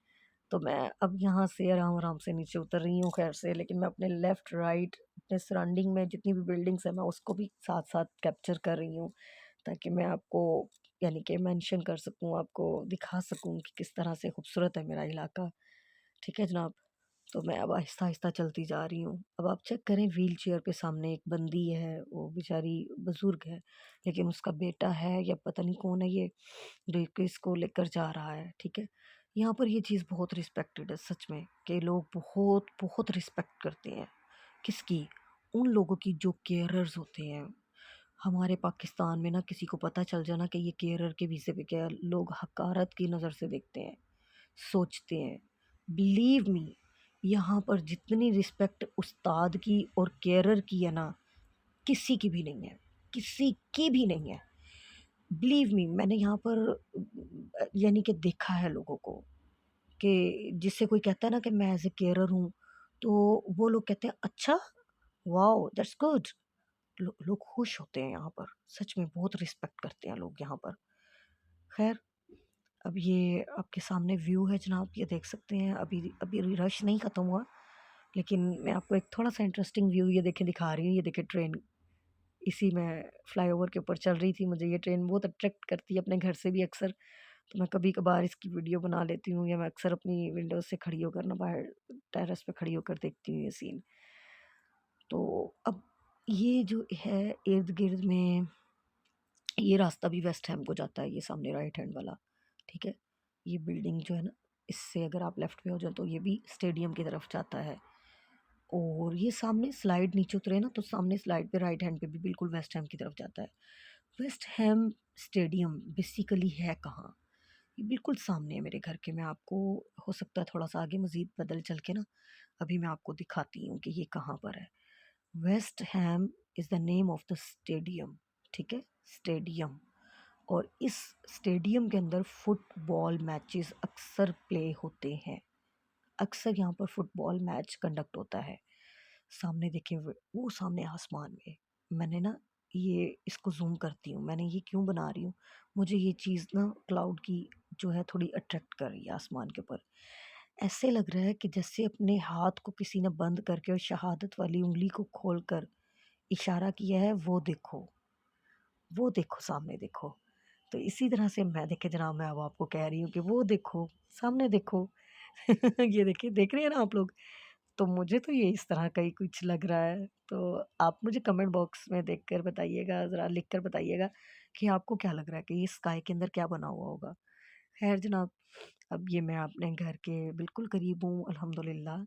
तो मैं अब यहाँ से आराम-आराम से नीचे उतर रही हूँ खैर से, लेकिन मैं अपने लेफ़्ट, राइट, अपने सराउंडिंग में जितनी भी बिल्डिंग्स हैं, मैं उसको भी साथ-साथ कैप्चर कर रही हूँ, ताकि मैं आपको यानी कि मेंशन कर सकूँ, आपको दिखा सकूँ कि किस तरह से खूबसूरत है मेरा इलाका। ठीक है जनाब? तो मैं अब आहिस्ता-आहिस्ता चलती जा रही हूँ। अब आप चेक करें, व्हीलचेयर पे सामने एक बंदी है, वो बेचारी बुज़ुर्ग है, लेकिन उसका बेटा है या पता नहीं कौन है ये, जो कि इसको लेकर जा रहा है, ठीक है? यहाँ पर ये चीज़ बहुत रिस्पेक्टेड है सच में, कि लोग बहुत, बहुत रिस्पेक्ट करते हैं। किसकी? उन लोगों की जो केयरर्स होते हैं। हमारे पाकिस्तान में ना किसी को पता चल जाए ना कि ये केयरर के विज़े पे क्या है, लोग हकारत की नज़र से देखते हैं, सोचते हैं। बिलीव मी, यहाँ पर जितनी रिस्पेक्ट उस्ताद की और केयरर की है ना, किसी की भी नहीं है, किसी की भी नहीं है। बिलीव मी, मैंने यहाँ पर यानी कि देखा है लोगों को कि जिससे कोई कहता है ना कि मैं एज़ अ केयरर हूँ, तो वो लोग कहते हैं अच्छा, वॉव दैट्स गुड। लोग खुश होते हैं यहाँ पर, सच में बहुत रिस्पेक्ट करते हैं लोग यहाँ पर। ख़ैर, अब ये आपके सामने व्यू है जनाब, ये देख सकते हैं, अभी अभी रश नहीं ख़त्म हुआ, लेकिन मैं आपको एक थोड़ा-सा इंटरेस्टिंग व्यू ये देखें दिखा रही हूँ, ये देखिए ट्रेन, इसी में फ्लाईओवर के ऊपर चल रही थी। मुझे ये ट्रेन बहुत अट्रैक्ट करती है अपने घर से भी अक्सर, तो मैं कभी-कभार इसकी वीडियो बना लेती हूँ, या मैं अक्सर अपनी विंडो से खड़ी होकर ना बाहर टेरेस पे खड़ी होकर देखती हूँ ये सीन। तो अब ये जो है इर्द-गिर्द में, ये रास्ता भी वेस्ट हैम को जाता है, ये सामने राइट हैंड वाला, ठीक है? ये बिल्डिंग जो है ना, इससे अगर आप लेफ्ट पे हो जाओ तो ये भी स्टेडियम की तरफ जाता है। और ये सामने स्लाइड नीचे उतरे ना, तो सामने स्लाइड पे राइट हैंड पे भी बिल्कुल वेस्ट हैम की तरफ जाता है। वेस्ट हैम स्टेडियम बेसिकली है कहाँ? ये बिल्कुल सामने है मेरे घर के। मैं आपको, हो सकता है थोड़ा सा आगे मज़ीद पैदल चल के ना, अभी मैं आपको दिखाती हूँ कि ये कहाँ पर है। West Ham is the name of the stadium, ठीक है? स्टेडियम। और इस स्टेडियम के अंदर फुटबॉल मैचेस अक्सर प्ले होते हैं। अक्सर यहाँ पर फुटबॉल मैच कंडक्ट होता है। सामने देखिए, वो सामने आसमान में, मैंने ना ये इसको ज़ूम करती हूँ, मैंने ये क्यों बना रही हूँ, मुझे ये चीज़ ना क्लाउड की जो है थोड़ी अट्रैक्ट कर रही है आसमान के ऊपर। ऐसे लग रहा है कि जैसे अपने हाथ को किसी ने बंद करके और शहादत वाली उंगली को खोलकर इशारा किया है, वो देखो सामने देखो। तो इसी तरह से मैं, देखिए जनाब, मैं अब आपको कह रही हूँ कि वो देखो, सामने देखो। ये देखिए, देख रहे हैं ना आप लोग? तो मुझे तो ये इस तरह का ही कुछ लग रहा है। तो आप मुझे कमेंट बॉक्स में देखकर बताइएगा, ज़रा लिख कर बताइएगा कि आपको क्या लग रहा है कि ये स्काई के अंदर क्या बना हुआ होगा। ख़ैर जनाब, अब ये मैं अपने घर के बिल्कुल करीब हूँ अल्हम्दुलिल्लाह।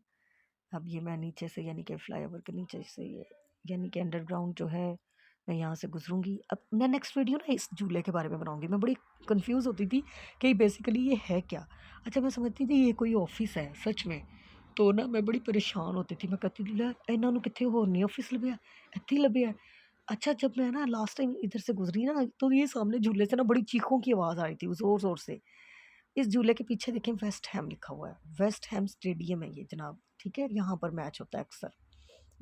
अब ये मैं नीचे से, यानी कि फ्लाईओवर के नीचे से, ये यानी कि अंडरग्राउंड जो है, मैं यहाँ से गुज़रूँगी। अब मैं नेक्स्ट वीडियो ना इस झूले के बारे में बनाऊँगी। मैं बड़ी कन्फ्यूज़ होती थी कि बेसिकली ये है क्या? अच्छा, मैं समझती थी ये कोई ऑफ़िस है सच में। तो ना मैं बड़ी परेशान होती थी। मैं कहती थी, लै इन्हां नूं कित्थे होर नहीं ऑफ़िस लभ्या, इत्थे ही लभ्या। अच्छा, जब मैं ना लास्ट टाइम इधर से गुज़री ना, तो ये सामने झूले से ना बड़ी चीखों की आवाज़ आ रही थी ज़ोर-ज़ोर से। इस झूले के पीछे देखें, वेस्ट हैम लिखा हुआ है। वेस्ट हैम स्टेडियम है ये जनाब, ठीक है? यहाँ पर मैच होता है अक्सर।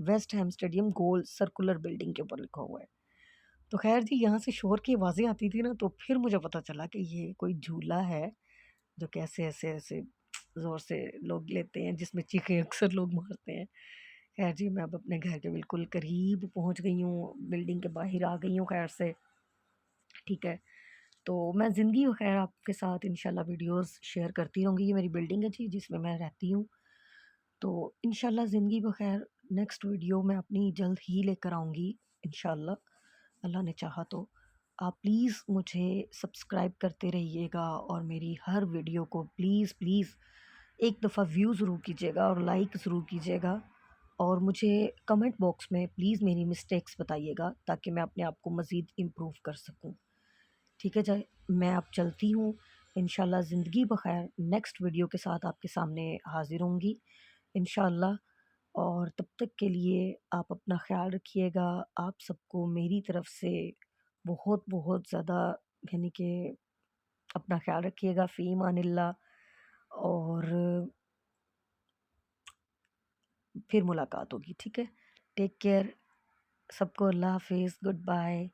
वेस्ट हैम स्टेडियम गोल सर्कुलर बिल्डिंग के ऊपर लिखा हुआ है। तो ख़ैर जी, यहाँ से शोर की आवाज़ें आती थी ना, तो फिर मुझे पता चला कि ये कोई झूला है, जो कि ऐसे-ऐसे ज़ोर से लोग लेते हैं, जिसमें चीखें अक्सर लोग मारते हैं। ख़ैर जी, मैं अब अपने घर के बिल्कुल करीब पहुँच गई हूँ, बिल्डिंग के बाहर आ गई हूँ ख़ैर से, ठीक है? तो मैं ज़िंदगी ख़ैर आपके साथ इंशाल्लाह वीडियोज़ शेयर करती रहूँगी। ये मेरी बिल्डिंग है जी, जिसमें मैं रहती हूँ। तो इंशाल्लाह ज़िंदगी बख़ैर नेक्स्ट वीडियो मैं अपनी जल्द ही लेकर आऊँगी इंशाल्लाह, अल्लाह ने चाहा तो। आप प्लीज़ मुझे सब्सक्राइब करते रहिएगा, और मेरी हर वीडियो को प्लीज़ प्लीज़ एक दफ़ा व्यू ज़रूर कीजिएगा और लाइक ज़रूर कीजिएगा। और मुझे कमेंट बॉक्स में प्लीज़ मेरी मिस्टेक्स बताइएगा, ताकि मैं अपने आप को मज़ीद इम्प्रूव कर सकूँ। ठीक है जी, मैं अब चलती हूँ। इंशाल्लाह ज़िंदगी बख़ैर नेक्स्ट वीडियो के साथ आपके सामने हाज़िर होंगी इंशाल्लाह। और तब तक के लिए आप अपना ख़्याल रखिएगा। आप सबको मेरी तरफ से बहुत-बहुत ज़्यादा, यानी कि अपना ख़्याल रखिएगा। फ़ी अमानिल्लाह। और फिर मुलाकात होगी, ठीक है? Take care. सबको अल्लाह हाफ़िज़, गुड बाय।